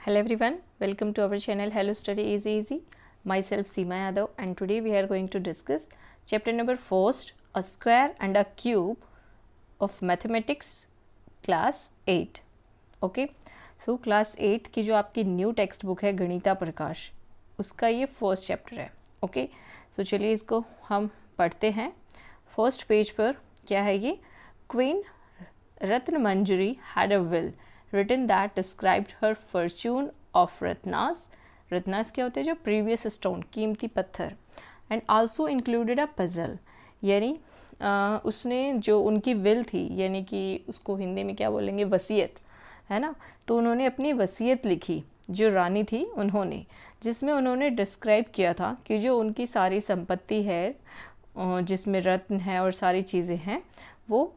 Hello everyone, welcome to our channel Hello Study Easy. Myself Seema Yadav, and today we are going to discuss chapter number 4, a square and a cube of mathematics class 8. Okay, so class 8 की जो आपकी new text book है गणिता प्रकाश, उसका ये first chapter है. Okay, सो चलिए इसको हम पढ़ते हैं. फर्स्ट पेज पर क्या है ये? Queen Ratna Manjari had a will written that described her fortune of Ratnas. Ratnas क्या होते हैं? जो प्रीवियस स्टोन, कीमती पत्थर. And also included a puzzle, यानी उसने जो उनकी विल थी, यानी कि उसको हिंदी में क्या बोलेंगे, वसीयत है ना. तो उन्होंने अपनी वसीयत लिखी, जो रानी थी उन्होंने, जिसमें उन्होंने डिस्क्राइब किया था कि जो उनकी सारी संपत्ति है, जिसमें रत्न है और सारी चीज़ें हैं, वो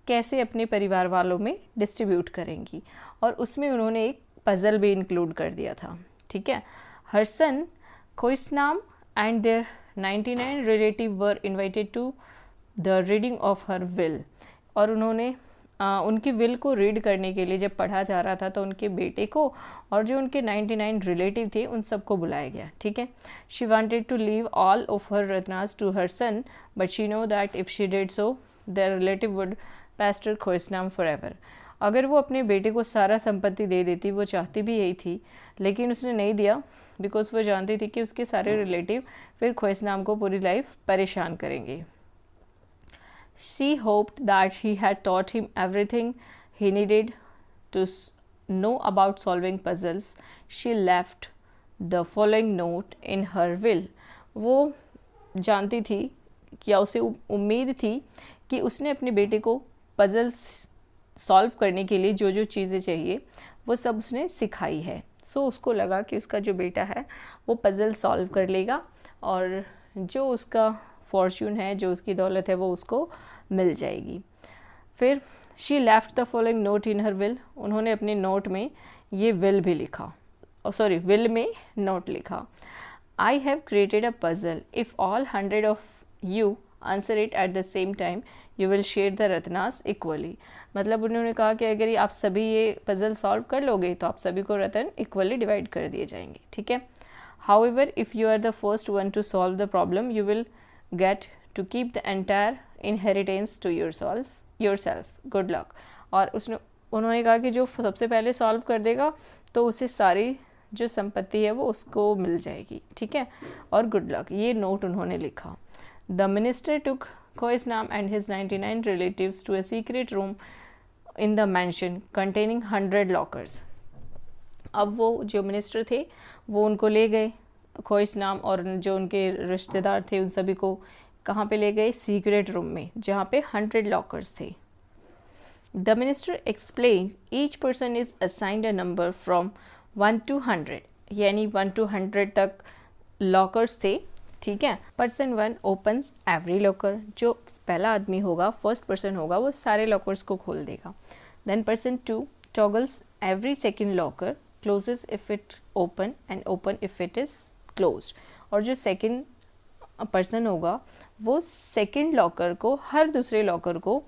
कैसे अपने परिवार वालों में डिस्ट्रीब्यूट करेंगी. और उसमें उन्होंने एक पज़ल भी इंक्लूड कर दिया था. ठीक है. Her son Khoisnam and their 99 relative were invited to the reading of her will. और उन्होंने उनकी विल को रीड करने के लिए जब पढ़ा जा रहा था तो उनके बेटे को और जो उनके 99 रिलेटिव थे उन सबको बुलाया गया. ठीक है. She wanted to leave all of her रत्नास to her son, but she know that if she did so their relative would pester Khoisnam forever. अगर वो अपने बेटे को सारा संपत्ति दे देती, वो चाहती भी यही थी, लेकिन उसने नहीं दिया, बिकॉज वो जानती थी कि उसके सारे रिलेटिव फिर खोइसनाम को पूरी लाइफ परेशान करेंगे. She hoped that he had taught him everything he needed to know about solving puzzles. She left the following note in her will. वो जानती थी, क्या उसे उम्मीद थी कि उसने अपने बेटे को पजल्स सॉल्व करने के लिए जो जो चीज़ें चाहिए वो सब उसने सिखाई है. सो उसको लगा कि उसका जो बेटा है वो पजल सॉल्व कर लेगा और जो उसका फॉर्च्यून है, जो उसकी दौलत है, वो उसको मिल जाएगी. फिर she left the following note in her will. उन्होंने अपने नोट में ये विल भी लिखा, विल में नोट लिखा. I have created a puzzle. If all 100 of you answer it at the same time you will share the Ratnas equally. मतलब उन्होंने कहा कि अगर आप सभी ये पजल सॉल्व कर लोगे तो आप सभी को रत्न इक्वली डिवाइड कर दिए जाएंगे. ठीक है. However if you are the first one to solve the problem you will get to keep the entire inheritance to yourself. Good luck. और उन्होंने कहा कि जो सबसे पहले सॉल्व कर देगा तो उसे सारी जो संपत्ति है वो उसको मिल जाएगी. ठीक है. और गुड लक. ये नोट उन्होंने लिखा. The minister took Khoisnam and his 99 relatives to a secret room in the mansion containing 100 lockers. अब वो जो मिनिस्टर थे वो उनको ले गए, खोइसनाम और जो उनके रिश्तेदार थे उन सभी को कहाँ पे ले गए? सीक्रेट रूम में, जहाँ पे 100 लॉकर्स थे. The minister explain each person is assigned a number from 1 to 100, यानी 1 to 100 तक लॉकर्स थे. ठीक है. Person 1 opens every locker. जो पहला आदमी होगा, फर्स्ट पर्सन होगा, वो सारे लॉकर्स को खोल देगा. Then person 2 toggles every second locker, closes if it open and open if it is closed. और जो सेकेंड पर्सन होगा वो सेकेंड लॉकर को, हर दूसरे लॉकर को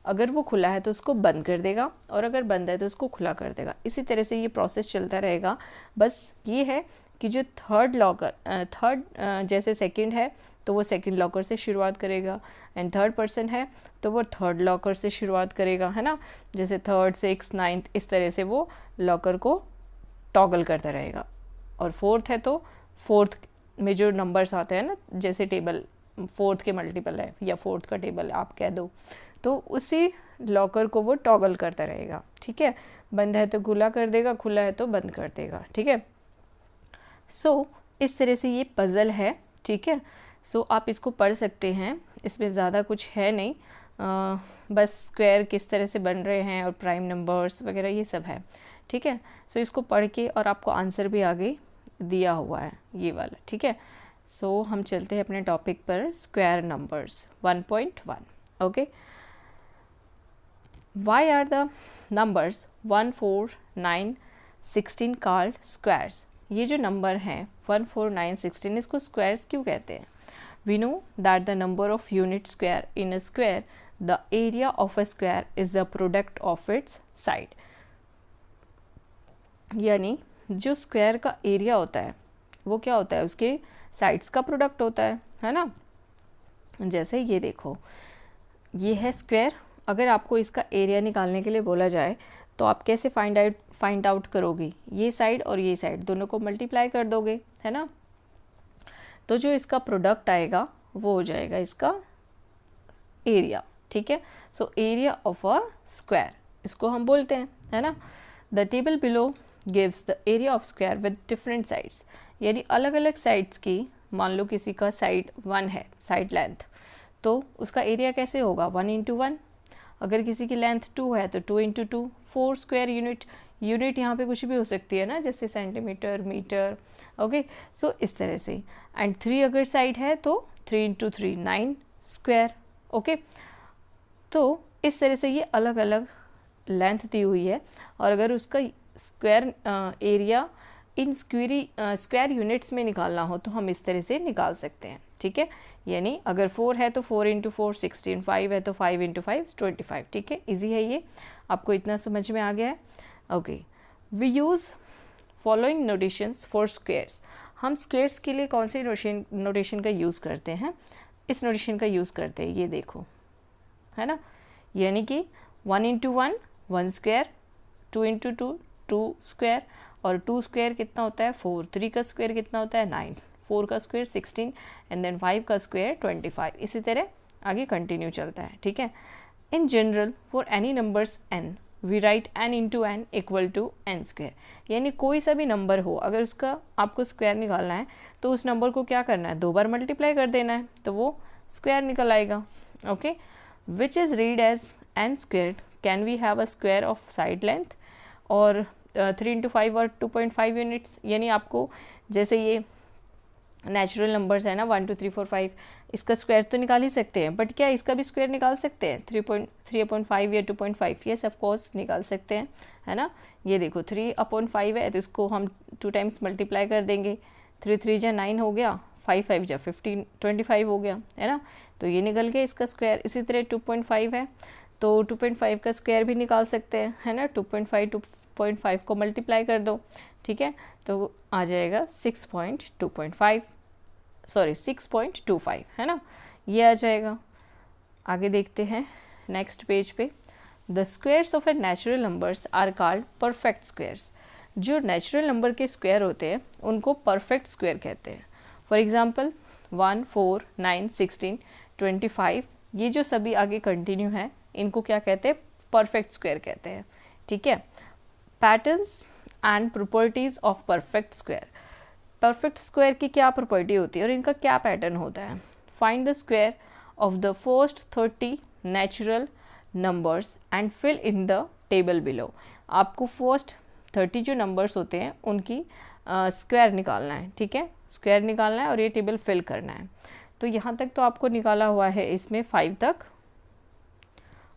अगर वो खुला है तो उसको बंद कर देगा और अगर बंद है तो उसको खुला कर देगा. इसी तरह से ये प्रोसेस चलता रहेगा. बस ये है कि जो थर्ड जैसे सेकंड है तो वो सेकंड लॉकर से शुरुआत करेगा, एंड थर्ड पर्सन है तो वो थर्ड लॉकर से शुरुआत करेगा, है ना. जैसे थर्ड, 6, 9 इस तरह से वो लॉकर को टॉगल करता रहेगा. और फोर्थ है तो फोर्थ में जो नंबर्स आते हैं ना, जैसे टेबल फोर्थ के मल्टीपल है या फोर्थ का टेबल आप कह दो, तो उसी लॉकर को वो टॉगल करता रहेगा. ठीक है. बंद है तो खुला कर देगा, खुला है तो बंद कर देगा. ठीक है. सो इस तरह से ये पज़ल है. ठीक है. सो आप इसको पढ़ सकते हैं, इसमें ज़्यादा कुछ है नहीं, बस स्क्वायर किस तरह से बन रहे हैं और प्राइम नंबर्स वगैरह ये सब है. ठीक है. सो इसको पढ़ के और आपको आंसर भी आगे दिया हुआ है ये वाला. ठीक है. सो हम चलते हैं अपने टॉपिक पर, square numbers 1.1. Okay. Why are the numbers 1, 4, 9, 16 called squares? ये जो नंबर हैं 1, 4, 9, 16, इसको स्क्वायर्स क्यों कहते हैं? We know that the number of unit square in a square, the area of a square is the product of its side. यानी जो square का एरिया होता है वो क्या होता है, उसके साइड्स का प्रोडक्ट होता है ना। जैसे ये देखो, ये है स्क्वायर, अगर आपको इसका एरिया निकालने के लिए बोला जाए तो आप कैसे फाइंड आउट करोगे, ये साइड और ये साइड दोनों को मल्टीप्लाई कर दोगे, है ना। तो जो इसका प्रोडक्ट आएगा वो हो जाएगा इसका एरिया, ठीक है। So area of a square इसको हम बोलते हैं, है ना। The table below gives the area of square with different sides, यानी अलग अलग साइड्स की, मान लो किसी का साइड 1 है, साइड लेंथ, तो उसका एरिया कैसे होगा 1 इंटू 1। अगर किसी की लेंथ 2 है तो 2 इंटू 2, 4 स्क्वायर यूनिट यहाँ पे कुछ भी हो सकती है ना, जैसे सेंटीमीटर, मीटर, ओके। सो इस तरह से। एंड 3 अगर साइड है तो 3 इंटू 3 9 स्क्वायर, ओके। तो इस तरह से ये अलग अलग लेंथ दी हुई है, और अगर उसका square area in square units में निकालना हो तो हम इस तरह से निकाल सकते हैं, ठीक है। यानी अगर 4 है तो 4 इंटू 4 16, 5 है तो 5 इंटू 5 25, ठीक है। इजी है ये, आपको इतना समझ में आ गया है, okay. We use following notations for squares, हम स्क्वेयर्स के लिए कौन सी नोटेशन का यूज़ करते हैं, इस नोटेशन का यूज़ करते हैं, ये देखो, है ना। यानी कि 1 इंटू 1 1 स्क्वायर, 2 इंटू 2 2 स्क्वायर, और 2 स्क्वायर कितना होता है 4, 3 का स्क्वायर कितना होता है 9, 4 का स्क्वायर 16, एंड देन 5 का स्क्वायर 25, इसी तरह आगे कंटिन्यू चलता है, ठीक है। In general for any numbers n we write n into n equal to n square, यानी कोई सा भी नंबर हो, अगर उसका आपको स्क्वायर निकालना है तो उस नंबर को क्या करना है, 2 बार मल्टीप्लाई कर देना है, तो वो स्क्वायर निकल आएगा, okay. Which is read as n square, can we have a square of side length, और 3 इंटू 5 और 2.5 यूनिट्स, यानी आपको जैसे ये नेचुरल नंबर्स है ना 1 2 3 4 5, इसका स्क्वायर तो निकाल ही सकते हैं, बट क्या इसका भी स्क्वायर निकाल सकते हैं 3.5 या 2.5, यस ऑफ कोर्स निकाल सकते हैं, है ना। ये देखो 3/5 है तो इसको हम 2 टाइम्स मल्टीप्लाई कर देंगे, 3 3 जा 9 हो गया, 5 5 जा 15 25 हो गया, है ना। तो ये निकल गया इसका स्क्वायर। इसी तरह 2.5 है तो 2.5 का स्क्वायर भी निकाल सकते हैं, है ना। 2.5 को मल्टीप्लाई कर दो, ठीक है, तो आ जाएगा 6.25, है ना, ये आ जाएगा। आगे देखते हैं नेक्स्ट पेज पे। The squares of a natural numbers are called perfect squares, जो नेचुरल नंबर के स्क्वायर होते हैं उनको परफेक्ट स्क्वायर कहते हैं। फॉर एग्जांपल 1 4 9 16 25, ये जो सभी आगे कंटिन्यू है इनको क्या कहते हैं, परफेक्ट स्क्वायर कहते हैं, ठीक है। Patterns and properties of perfect square, perfect square की क्या प्रॉपर्टी होती है और इनका क्या पैटर्न होता है। Find the square of the first 30 natural numbers and fill in the table below, आपको फर्स्ट 30 जो नंबर्स होते हैं उनकी स्क्वायर निकालना है, ठीक है, स्क्वायर निकालना है और ये टेबल फिल करना है। तो यहाँ तक तो आपको निकाला हुआ है इसमें 5 तक,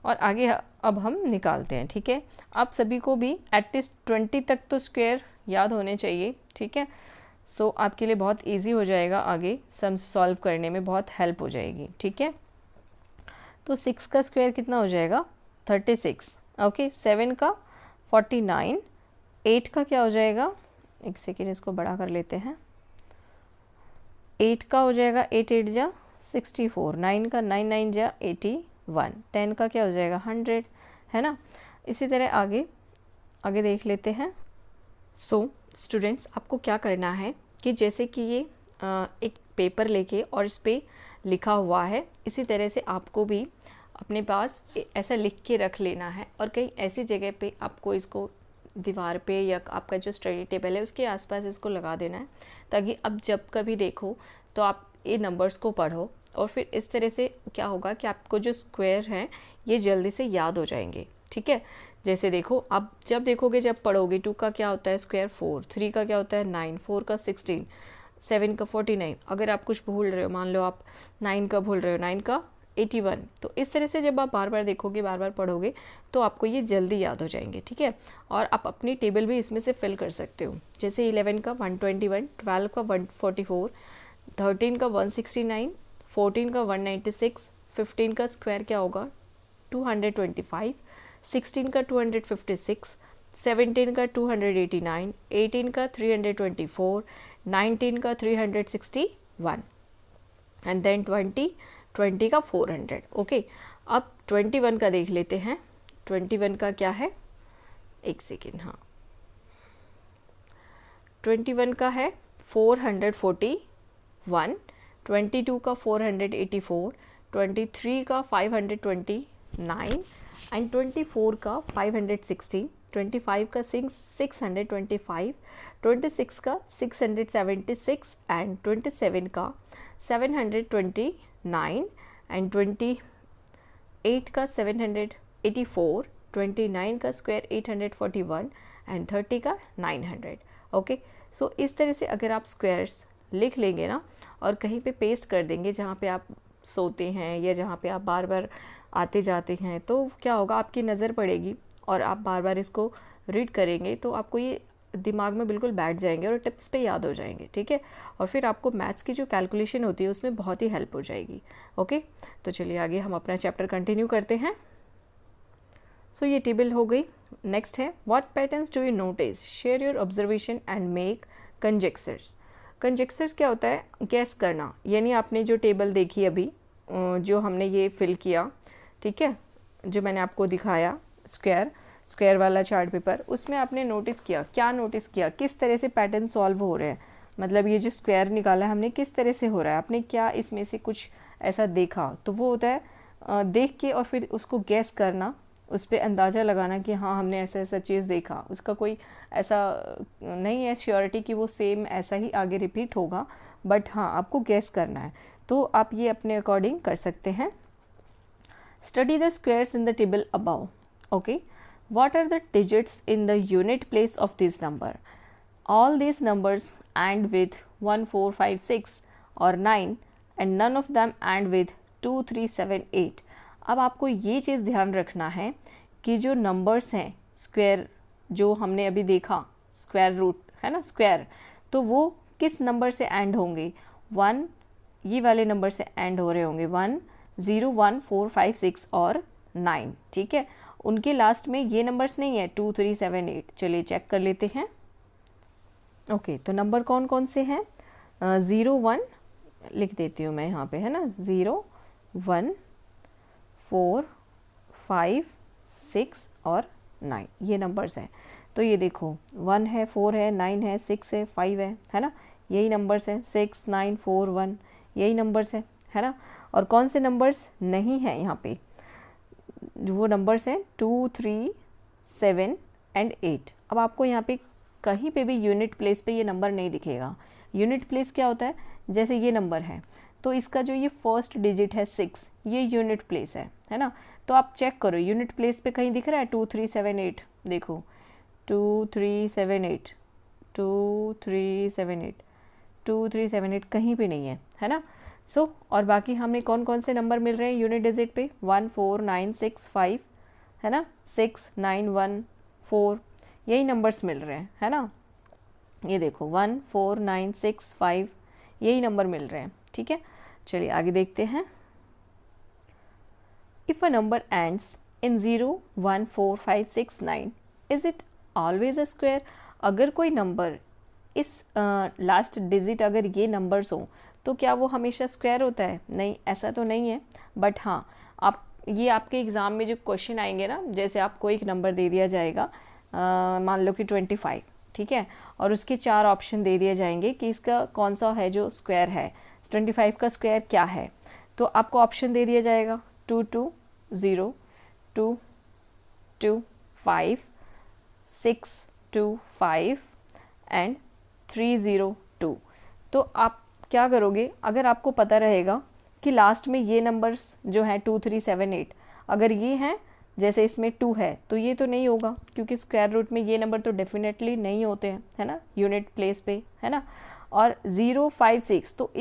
और आगे अब हम निकालते हैं, ठीक है। आप सभी को भी एटलीस्ट 20 तक तो स्क्वायर याद होने चाहिए, ठीक है। सो आपके लिए बहुत इजी हो जाएगा, आगे सम सॉल्व करने में बहुत हेल्प हो जाएगी, ठीक है। तो 6 का स्क्वायर कितना हो जाएगा 36, ओके। 7 का 49, 8 का क्या हो जाएगा, एक सेकेंड इसको बड़ा कर लेते हैं, 8 का हो जाएगा 8 8 जा 64, 9 का 9 9 जा 81, 10 का क्या हो जाएगा 100, है ना। इसी तरह आगे देख लेते हैं। सो स्टूडेंट्स, आपको क्या करना है कि जैसे कि ये एक पेपर लेके और इस पर लिखा हुआ है, इसी तरह से आपको भी अपने पास ऐसा लिख के रख लेना है, और कहीं ऐसी जगह पे आपको इसको दीवार पे या आपका जो स्टडी टेबल है उसके आसपास इसको लगा देना है, ताकि अब जब कभी देखो तो आप ये नंबर्स को पढ़ो, और फिर इस तरह से क्या होगा कि आपको जो स्क्वायर हैं ये जल्दी से याद हो जाएंगे, ठीक है। जैसे देखो, आप जब देखोगे, जब पढ़ोगे 2 का क्या होता है स्क्वायर 4, 3 का क्या होता है 9, 4 का 16, 7 का 49, अगर आप कुछ भूल रहे हो, मान लो आप 9 का भूल रहे हो, 9 का 81, तो इस तरह से जब आप बार बार देखोगे, बार बार पढ़ोगे, तो आपको ये जल्दी याद हो जाएंगे, ठीक है। और आप अपनी टेबल भी इसमें से फिल कर सकते हो, जैसे 11 का 121, 12 का 144, 13 का 169, 14 का 196, 15 का स्क्वायर क्या होगा 225, 16 का 256, 17 का 289, 18 का 324, 19 का 361 एंड देन 20 का 400। ओके, अब 21 का देख लेते हैं। 21 का क्या है, एक सेकेंड, हाँ 21 का है 441, 22 का 484, 23 का 529 एंड 24 का 560, 25 का 625, 26 का 676 एंड 27 का 729 एंड 28 का 784, 29 का स्क्वायर 841 एंड 30 का 900। ओके, सो इस तरह से अगर आप स्क्वायर्स लिख लेंगे ना और कहीं पे पेस्ट कर देंगे जहाँ पे आप सोते हैं या जहाँ पे आप बार बार आते जाते हैं, तो क्या होगा, आपकी नज़र पड़ेगी और आप बार बार इसको रीड करेंगे तो आपको ये दिमाग में बिल्कुल बैठ जाएंगे और टिप्स पे याद हो जाएंगे। ठीक है, और फिर आपको मैथ्स की जो कैलकुलेशन होती है उसमें बहुत ही हेल्प हो जाएगी। ओके, तो चलिए आगे हम अपना चैप्टर कंटिन्यू करते हैं। सो ये टेबल हो गई। नेक्स्ट है, what patterns do you notice, share your observation and make conjectures. Conjectures क्या होता है, गैस करना, यानी आपने जो टेबल देखी अभी, जो हमने ये फिल किया, ठीक है, जो मैंने आपको दिखाया स्क्वायर वाला चार्ट पेपर, उसमें आपने नोटिस किया, क्या नोटिस किया, किस तरह से पैटर्न सॉल्व हो रहे हैं, मतलब ये जो स्क्वायर निकाला है हमने किस तरह से हो रहा है, आपने क्या इसमें से कुछ ऐसा देखा, तो वो होता है देख के और फिर उसको गैस करना, उस पर अंदाज़ा लगाना कि हाँ हमने ऐसा ऐसा चीज़ देखा। उसका कोई ऐसा नहीं है श्योरिटी कि वो सेम ऐसा ही आगे रिपीट होगा, बट हाँ आपको गैस करना है, तो आप ये अपने अकॉर्डिंग कर सकते हैं। Study the squares in the table above. Okay, what are the digits in the unit place of this number? All these numbers end with 1, 4, 5, 6 or 9 and none of them end with 2, 3, 7, 8। अब आपको ये चीज़ ध्यान रखना है कि जो numbers हैं square, जो हमने अभी देखा स्क्वायर रूट है ना स्क्वायर, तो वो किस नंबर से एंड होंगे, 1 ये वाले नंबर से एंड हो रहे होंगे, 1, 0, 1, 4, 5, 6 और 9। ठीक है, उनके लास्ट में ये नंबर्स नहीं है 2, 3, 7, 8। चलिए चेक कर लेते हैं। ओके, तो नंबर कौन कौन से हैं, 0, 1 लिख देती हूँ मैं यहाँ पे, है ना, 0, 1, 4, 5, 6 और 9 ये नंबर्स हैं। तो ये देखो 1 है, 4 है, 9 है, 6 है, 5 है ना, यही नंबर्स हैं, 6, 9, 4, 1 यही नंबर्स हैं, है ना। और कौन से नंबर्स नहीं हैं यहाँ पे, वो नंबर्स हैं 2, 3, 7 एंड 8। अब आपको यहाँ पे कहीं पे भी यूनिट प्लेस पे ये नंबर नहीं दिखेगा। यूनिट प्लेस क्या होता है, जैसे ये नंबर है तो इसका जो ये फर्स्ट डिजिट है 6, ये यूनिट प्लेस है ना। तो आप चेक करो यूनिट प्लेस पे कहीं दिख रहा है 2, 3, 7, 8, देखो 2, 3, 7, 8, 2, 3, 7, 8, 2, 3, 7, 8 कहीं पे नहीं है ना। सो और बाकी हमें कौन कौन से नंबर मिल रहे हैं यूनिट डिजिट पे, 1, 4, 9, 6, 5 है ना, 6, 9, 1, 4 यही नंबर्स मिल रहे हैं, है ना। ये देखो 1, 4, 9, 6, 5 यही नंबर मिल रहे हैं। ठीक है, चलिए आगे देखते हैं। If a number ends in 0, 1, 4, 5, 6, 9 is it always a square. अगर कोई नंबर इस लास्ट डिजिट अगर ये नंबर्स हों तो क्या वो हमेशा स्क्वायर होता है, नहीं ऐसा तो नहीं है। बट हाँ, आप ये आपके एग्ज़ाम में जो क्वेश्चन आएंगे ना, जैसे आपको एक नंबर दे दिया जाएगा, मान लो कि 25, ठीक है, और उसके 4 ऑप्शन दे दिए जाएंगे कि इसका कौन सा है जो स्क्वायर है, 25 का स्क्वायर क्या है, तो आपको ऑप्शन दे दिया जाएगा 2, 2, 0, 2, 2, 5, 6, 2, 5 एंड 3, 0, 2। तो आप क्या करोगे, अगर आपको पता रहेगा कि लास्ट में ये नंबर्स जो हैं 2, 3, 7, 8 अगर ये हैं, जैसे इसमें 2 है तो ये तो नहीं होगा क्योंकि स्क्वायर रूट में ये नंबर तो डेफिनेटली नहीं होते हैं, है ना, यूनिट प्लेस पे, है ना। और 0, 5, 6 तो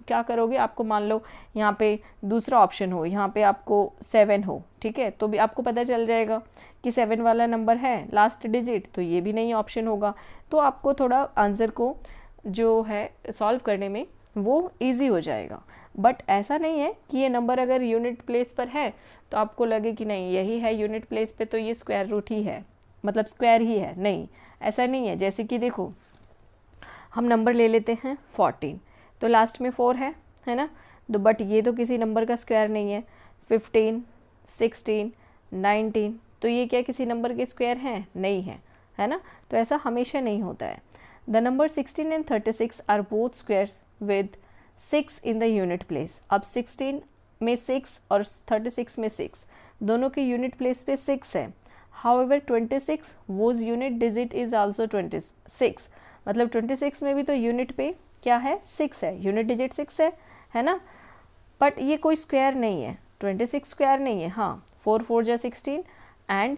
क्या करोगे, आपको मान लो यहाँ पे दूसरा ऑप्शन हो, यहाँ पे आपको 7 हो, ठीक है, तो भी आपको पता चल जाएगा कि 7 वाला नंबर है लास्ट डिजिट, तो ये भी नहीं ऑप्शन होगा। तो आपको थोड़ा आंसर को जो है सॉल्व करने में वो इजी हो जाएगा। बट ऐसा नहीं है कि ये नंबर अगर यूनिट प्लेस पर है तो आपको लगे कि नहीं यही है यूनिट प्लेस पे तो ये स्क्वायर रूट ही है, मतलब स्क्वायर ही है, नहीं ऐसा नहीं है। जैसे कि देखो हम नंबर ले लेते हैं 14, तो लास्ट में 4 है ना, तो बट ये तो किसी नंबर का स्क्वायर नहीं है। 15, 16, 19, तो ये क्या किसी नंबर के स्क्वायर हैं? नहीं है ना। तो ऐसा हमेशा नहीं होता है। The number 16 and 36 are both squares with 6 in the unit place. अब 16 में 6 और 36 में 6, दोनों के यूनिट प्लेस पे 6 है। However 26 whose unit digit is also 26, मतलब 26 में भी तो यूनिट पे क्या है? 6 है, यूनिट डिजिट 6 है ना। बट ये कोई स्क्वायर नहीं है, 26 स्क्वायर नहीं है। हाँ, 4 4 जा 16 एंड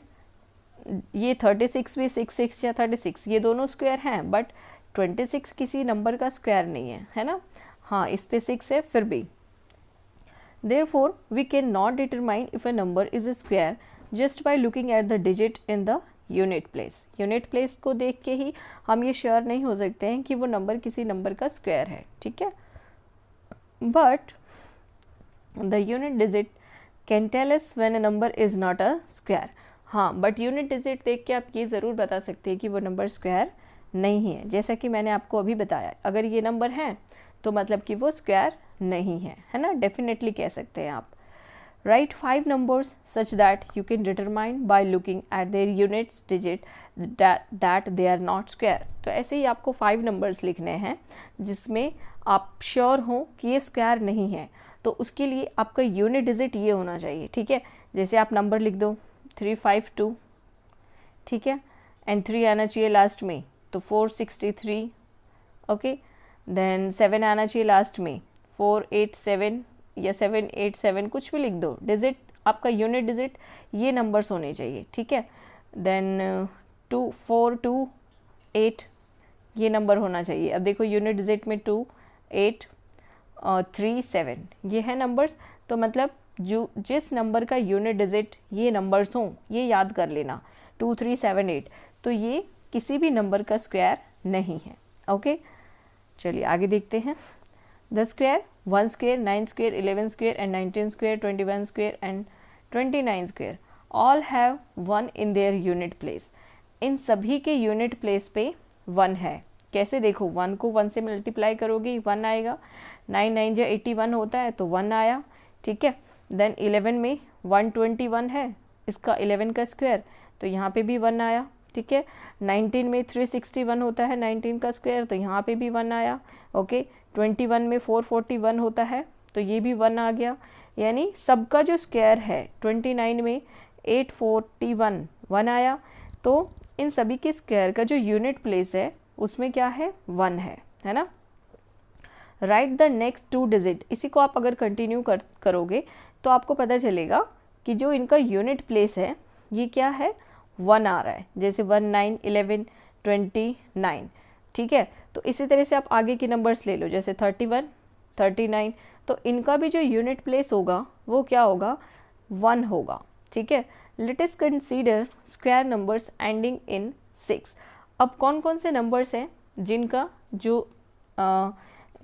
ये 36 भी 6 6 या 36, ये दोनों स्क्वायर हैं, बट 26 किसी नंबर का स्क्वायर नहीं है ना। हाँ, इस पे 6 है फिर भी। Therefore, we cannot determine if a number is a square just by looking at the digit in the unit place. Unit place को देख के ही हम ये श्योर नहीं हो सकते हैं कि वो नंबर किसी नंबर का स्क्वायर है, ठीक है। But the unit digit can tell us when a number is not a square. हाँ, बट यूनिट डिजिट देख के आप ये ज़रूर बता सकते हैं कि वो नंबर स्क्वायर नहीं है। जैसा कि मैंने आपको अभी बताया, अगर ये नंबर है तो मतलब कि वो स्क्वायर नहीं है ना, डेफिनेटली कह सकते हैं आप। Write 5 numbers such that you can determine by looking at their units digit that they are not square. तो ऐसे ही आपको 5 नंबर्स लिखने हैं जिसमें आप श्योर हो कि ये स्क्वायर नहीं है। तो उसके लिए आपका यूनिट डिजिट ये होना चाहिए, ठीक है। जैसे आप नंबर लिख दो 352, ठीक है, एंड 3 आना चाहिए लास्ट में, तो 463, ओके। देन 7 आना चाहिए लास्ट में, 487 या 787, कुछ भी लिख दो। डिजिट आपका यूनिट डिजिट ये नंबर्स होने चाहिए, ठीक है। देन 2428 ये नंबर होना चाहिए। अब देखो यूनिट डिजिट में 2 8 3 7 ये है नंबर्स। तो मतलब जो जिस नंबर का यूनिट डिजिट ये नंबर्स हों, ये याद कर लेना 2 3 7 8, तो ये किसी भी नंबर का स्क्वायर नहीं है, ओके। चलिए आगे देखते हैं। The square 1 square 9 square 11 square and 19 square 21 square and 29 square all have 1 in their unit place. इन सभी के यूनिट प्लेस पे 1 है। कैसे? देखो 1 को 1 से मल्टीप्लाई करोगे 1 आएगा, 9 9 जा 81 होता है तो 1 आया, ठीक है। देन 11 में 121 है, इसका 11 का स्क्वायर, तो यहाँ पे भी 1 आया, ठीक है। 19 में 361 होता है 19 का स्क्वायर, तो यहाँ पे भी 1 आया, ओके। 21 में 441 होता है, तो ये भी 1 आ गया। यानी सबका जो स्क्वायर है 29 में 841 1 आया। तो इन सभी के स्क्वायर का जो यूनिट प्लेस है उसमें क्या है? 1 है ना। Right the next 2 digit. इसी को आप अगर कंटिन्यू करोगे तो आपको पता चलेगा कि जो इनका यूनिट प्लेस है ये क्या है? 1 आ रहा है। जैसे 1 9 11 29, ठीक है। तो इसी तरह से आप आगे के नंबर्स ले लो, जैसे 31 39, तो इनका भी जो यूनिट प्लेस होगा वो क्या होगा? 1 होगा, ठीक है। Let us consider square numbers ending in 6। अब कौन कौन से नंबर्स हैं जिनका जो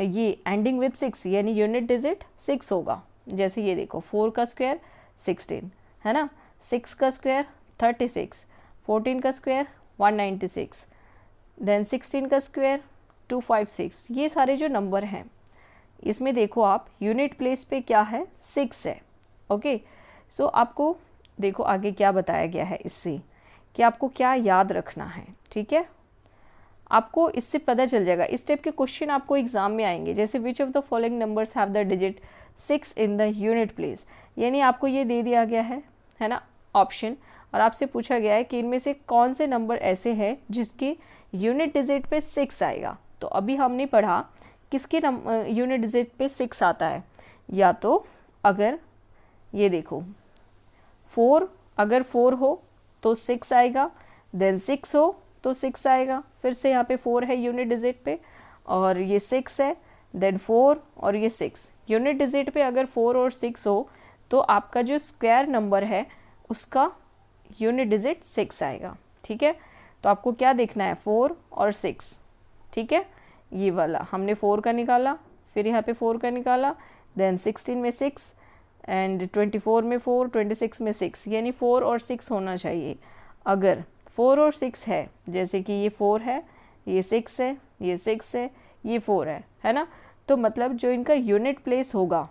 ये एंडिंग विद 6 यानी यूनिट डिजिट 6 होगा? जैसे ये देखो 4 का स्क्वायर 16 है ना, 6 का स्क्वायर 36, 14 का स्क्वायर 196, देन 16 का स्क्वायर 256। ये सारे जो नंबर हैं इसमें देखो आप यूनिट प्लेस पे क्या है? 6 है, ओके। सो आपको देखो आगे क्या बताया गया है इससे कि आपको क्या याद रखना है, ठीक है। आपको इससे पता चल जाएगा। इस टाइप के क्वेश्चन आपको एग्जाम में आएंगे, जैसे which of the following numbers have the digit 6 in the unit place. यानी आपको ये दे दिया गया है ना ऑप्शन, और आपसे पूछा गया है कि इनमें से कौन से नंबर ऐसे हैं जिसके यूनिट डिजिट पे 6 आएगा। तो अभी हमने पढ़ा किसके यूनिट डिजिट पे 6 आता है, या तो अगर ये देखो 4, अगर 4 हो तो 6 आएगा, देन 6 हो तो 6 आएगा, फिर से यहाँ पे 4 है यूनिट डिजिट पे और ये 6 है, देन 4 और ये 6। यूनिट डिजिट पे अगर 4 और 6 हो तो आपका जो स्क्वायर नंबर है उसका यूनिट डिजिट 6 आएगा, ठीक है। तो आपको क्या देखना है? 4 और 6, ठीक है। ये वाला हमने 4 का निकाला, फिर यहाँ पे 4 का निकाला, देन 16 में 6 एंड 24 में 4, 26 में 6, यानी 4 और 6 होना चाहिए। अगर 4 और 6 है, जैसे कि ये 4 है, ये 6 है, ये 6 है, ये 4 है ना। तो मतलब जो इनका यूनिट प्लेस होगा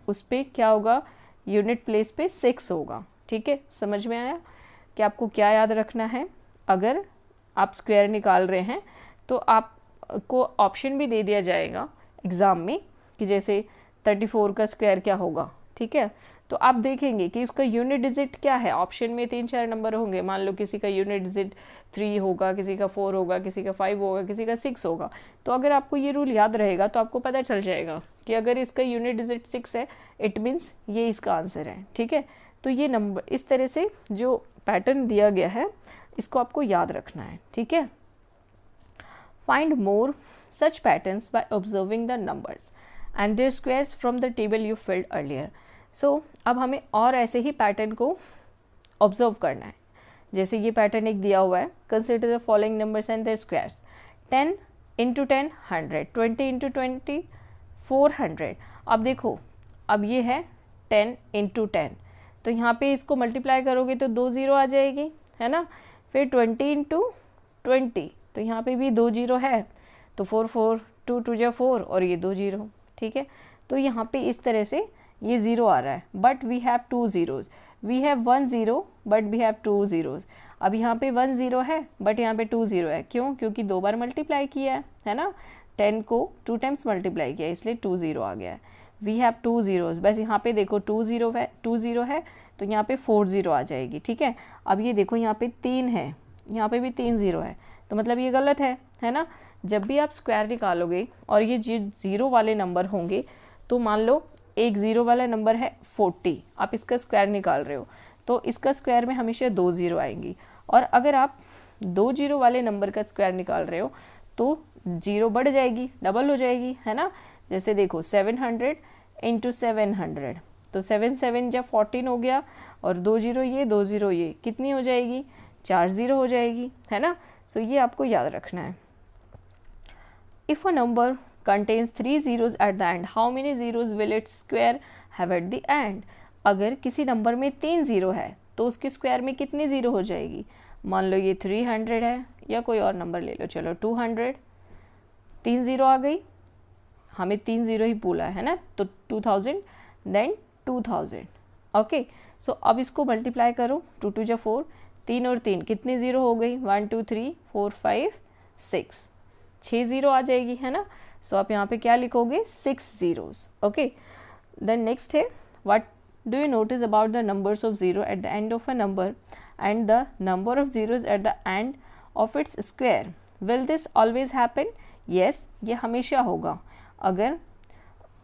उस पर क्या होगा, यूनिट प्लेस पे 6 होगा। ठीक है, समझ में आया कि आपको क्या याद रखना है। अगर आप स्क्वायर निकाल रहे हैं तो आपको ऑप्शन भी दे दिया जाएगा एग्ज़ाम में कि जैसे 34 का स्क्वायर क्या होगा। ठीक है, तो आप देखेंगे कि उसका यूनिट डिजिट क्या है। ऑप्शन में 3-4 नंबर होंगे, मान लो किसी का यूनिट डिजिट 3 होगा, किसी का 4 होगा, किसी का 5 होगा, किसी का 6 होगा। तो अगर आपको ये रूल याद रहेगा तो आपको पता चल जाएगा कि अगर इसका यूनिट डिजिट 6 है, इट मीन्स ये इसका आंसर है। ठीक है, तो ये नंबर इस तरह से जो पैटर्न दिया गया है इसको आपको याद रखना है। ठीक है, find more such patterns by observing the numbers and their squares from the table you filled earlier. So अब हमें और ऐसे ही पैटर्न को ऑब्जर्व करना है। जैसे ये पैटर्न एक दिया हुआ है, consider the following numbers and their squares. 10 × 10 100, 20 × 20 400। अब देखो, अब ये है 10 × 10, तो यहाँ पे इसको मल्टीप्लाई करोगे तो 2 0 आ जाएगी, है ना। फिर 20 × 20, तो यहाँ पे भी 2 0 है, तो 4 4 2 2 जा 4 और ये 2 0। ठीक है, तो यहाँ पे इस तरह से ये 0 आ रहा है, but we have 2 zeros, we have 1 0 but we have 2 zeros। अब यहाँ पे 1 0 है बट यहाँ पे 2 0 है, क्यों? क्योंकि 2 बार मल्टीप्लाई किया है ना, 10 को 2 टाइम्स मल्टीप्लाई किया, इसलिए 2 0 आ गया है। वी हैव 2 zeros, बस यहाँ पे देखो 2 0 है तो यहाँ पे 4 0 आ जाएगी। ठीक है, अब ये देखो यहाँ पे 3 है, यहाँ पे भी 3 0 है, तो मतलब ये गलत है ना। जब भी आप स्क्वायर निकालोगे और ये जीरो वाले नंबर होंगे, तो मान लो एक 0 वाला नंबर है 40, आप इसका स्क्वायर निकाल रहे हो तो इसका स्क्वायर में हमेशा 2 0 आएंगी। और अगर आप 2 0 वाले नंबर का स्क्वायर निकाल रहे हो तो 0 बढ़ जाएगी, डबल हो जाएगी, है ना। जैसे देखो 700 × 700, तो 7 7 जा 14 हो गया, और 2 0 ये 2 0 ये, कितनी हो जाएगी? 4 0 हो जाएगी, है ना। सो ये आपको याद रखना है। If a number contains 3 zeros at the end, how many zeros will its square have at the end? अगर किसी नंबर में 3 ज़ीरो है तो उसके स्क्वायर में कितनी ज़ीरो हो जाएगी? मान लो ये 300 है, या कोई और नंबर ले लो, चलो 200, 3 ज़ीरो आ गई, हमें 3 ज़ीरो ही बोला है ना, तो 2000 देन 2000। ओके, सो अब इसको मल्टीप्लाई करो, 2 2 जा 4, 3 और 3 कितनी ज़ीरो हो गई? 1 2 3 4 5 6, 6 ज़ीरो आ जाएगी, है ना। सो आप यहाँ पे क्या लिखोगे? 6 zeros। ओके, देन नेक्स्ट है, what do you notice about the numbers of zero eight the end of a number and the number of zeros at the end of its square? Will this always happen? Yes, ये हमेशा होगा।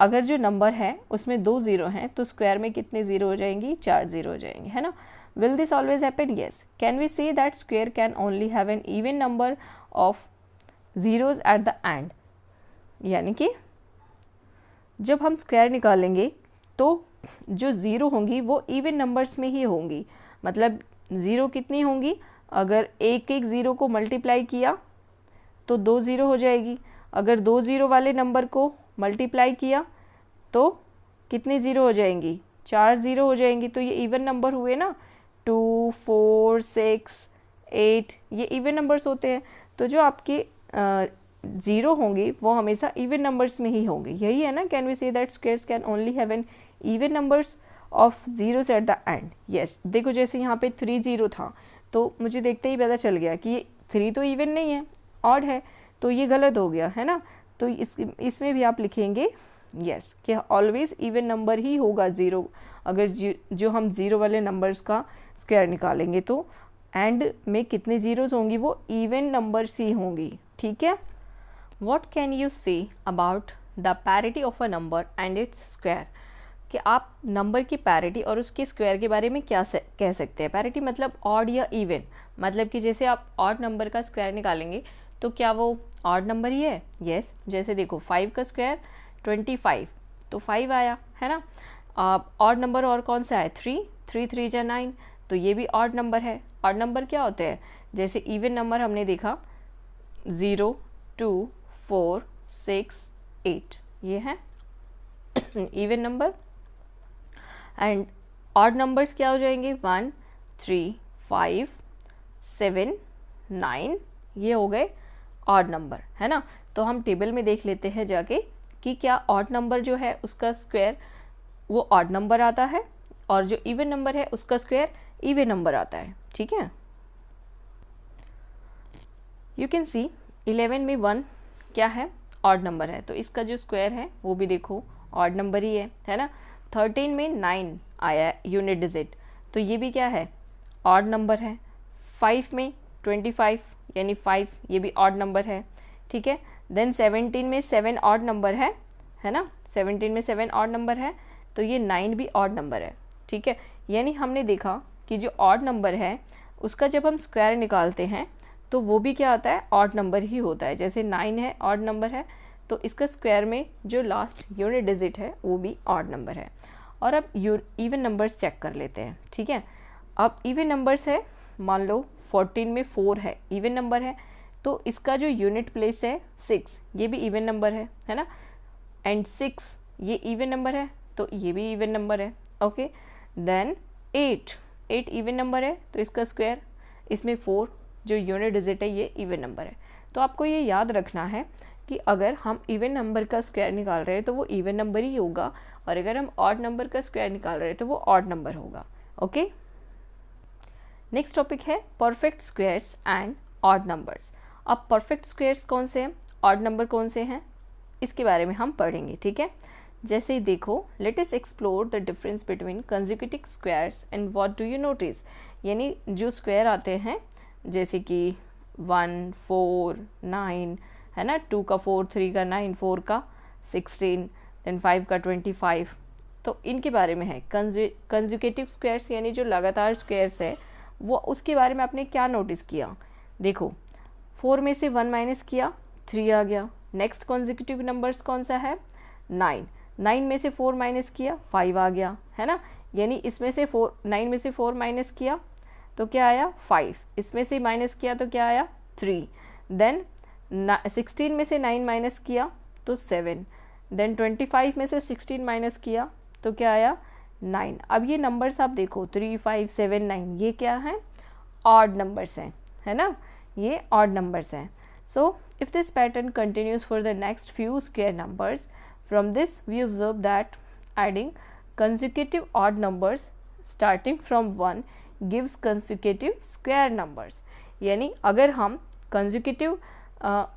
अगर जो number है उसमें 2 0 हैं तो square में कितने ज़ीरो हो जाएंगी? 4 0 हो जाएंगे, है ना। Will this always happen? Yes. Can we see that square can only have an even number of zeros at the end? यानी कि जब हम स्क्वायर निकालेंगे तो जो ज़ीरो होंगी वो इवन नंबर्स में ही होंगी। मतलब ज़ीरो कितनी होंगी? अगर एक एक ज़ीरो को मल्टीप्लाई किया तो 2 0 हो जाएगी, अगर 2 0 वाले नंबर को मल्टीप्लाई किया तो कितनी ज़ीरो हो जाएंगी? 4 0 हो जाएंगी। तो ये इवन नंबर हुए ना, 2 4 6 8, ये इवन नंबर्स होते हैं। तो जो आपके ज़ीरो होंगी वो हमेशा इवन नंबर्स में ही होंगी। यही है ना, can we say that squares can only have an even numbers of zeros at the end? Yes. देखो जैसे यहाँ पे 3 0 था तो मुझे देखते ही पता चल गया कि ये 3 तो इवन नहीं है, ऑड है, तो ये गलत हो गया, है ना। तो इसमें भी आप लिखेंगे यस कि ऑलवेज इवन नंबर ही होगा ज़ीरो। अगर जो हम ज़ीरो वाले नंबर्स का स्क्वायर निकालेंगे तो एंड में कितने ज़ीरोज़ होंगी? वो इवन नंबर्स ही होंगी। ठीक है। What can you say about the parity of a number and its square? कि आप नंबर की पैरिटी और उसके स्क्वायर के बारे में क्या कह सकते हैं? पैरिटी मतलब ऑड या इवन, मतलब कि जैसे आप ऑड नंबर का स्क्वायर निकालेंगे तो क्या वो ऑड नंबर ही है? यस। जैसे देखो 5 का स्क्वायर 25, तो 5 आया, है ना। ऑड नंबर और कौन सा है? 3 3 3 जा 9, तो ये भी ऑड नंबर है। ऑड नंबर क्या होते हैं? जैसे इवन नंबर हमने देखा 0 2 4 6 8, ये है even number. And odd numbers क्या हो जाएंगे? 1 3 5 7, 9, ये हो गए ऑड नंबर, है ना। तो हम टेबल में देख लेते हैं जाके कि क्या ऑड नंबर जो है उसका स्क्वायर वो ऑड नंबर आता है और जो इवन नंबर है उसका स्क्वायर इवन नंबर आता है, ठीक है। यू कैन सी 11 में 1 क्या है, ऑड नंबर है, तो इसका जो स्क्वायर है वो भी देखो ऑड नंबर ही है ना। 13 में 9 आया है यूनिट डिजिट, तो ये भी क्या है, ऑड नंबर है। 5 में 25 यानी 5, ये भी ऑड नंबर है, ठीक है। देन 17 में 7 ऑड नंबर है ना, 17 में 7 ऑड नंबर है, तो ये 9 भी ऑड नंबर है, ठीक है। यानी हमने देखा कि जो ऑड नंबर है उसका जब हम स्क्वायर निकालते हैं तो वो भी क्या आता है, ऑड नंबर ही होता है। जैसे 9 है ऑड नंबर है, तो इसका स्क्वायर में जो लास्ट यूनिट डिजिट है वो भी ऑड नंबर है। और अब इवन नंबर्स चेक कर लेते हैं, ठीक है। अब इवन नंबर्स है, मान लो 14 में 4 है, इवन नंबर है, तो इसका जो यूनिट प्लेस है 6, ये भी इवन नंबर है ना। एंड 6 ये इवन नंबर है, तो ये भी इवन नंबर है, ओके। देन 8 इवन नंबर है, तो इसका स्क्वायर, इसमें 4 जो यूनिट डिजिट है ये इवन नंबर है। तो आपको ये याद रखना है कि अगर हम इवन नंबर का स्क्वायर निकाल रहे हैं तो वो इवन नंबर ही होगा, और अगर हम ऑड नंबर का स्क्वायर निकाल रहे हैं तो वो ऑड नंबर होगा, ओके। नेक्स्ट टॉपिक है perfect squares and odd numbers. अब परफेक्ट स्क्वायर्स कौन से हैं, ऑड नंबर कौन से हैं, इसके बारे में हम पढ़ेंगे, ठीक है। जैसे ही देखो, let us explore the difference between consecutive squares and what do you notice. यानी जो स्क्वायर आते हैं जैसे कि 1, 4, 9 है ना, 2 का 4, 3 का 9, 4 का 16, देन 5 का 25, तो इनके बारे में है। कंसेक्यूटिव स्क्वायर्स यानी जो लगातार स्क्वायर्स है वो, उसके बारे में आपने क्या नोटिस किया। देखो 4 में से 1 माइनस किया, 3 आ गया। नेक्स्ट कंसेक्यूटिव नंबर्स कौन सा है, 9 में से 4 माइनस किया, 5 आ गया, है ना। यानी इसमें से 9 में से 4 माइनस किया तो क्या आया, 5, इसमें से माइनस किया तो क्या आया, 3। देन 16 में से 9 माइनस किया तो 7, देन 25 में से 16 माइनस किया तो क्या आया, 9। अब ये नंबर्स आप देखो 3, 5, 7, 9, ये क्या हैं, ऑड नंबर्स हैं, है ना, ये ऑड नंबर्स हैं। So if this pattern continues for the next few square numbers, from this we observe that adding consecutive odd numbers starting from 1 gives consecutive square numbers। यानी अगर हम consecutive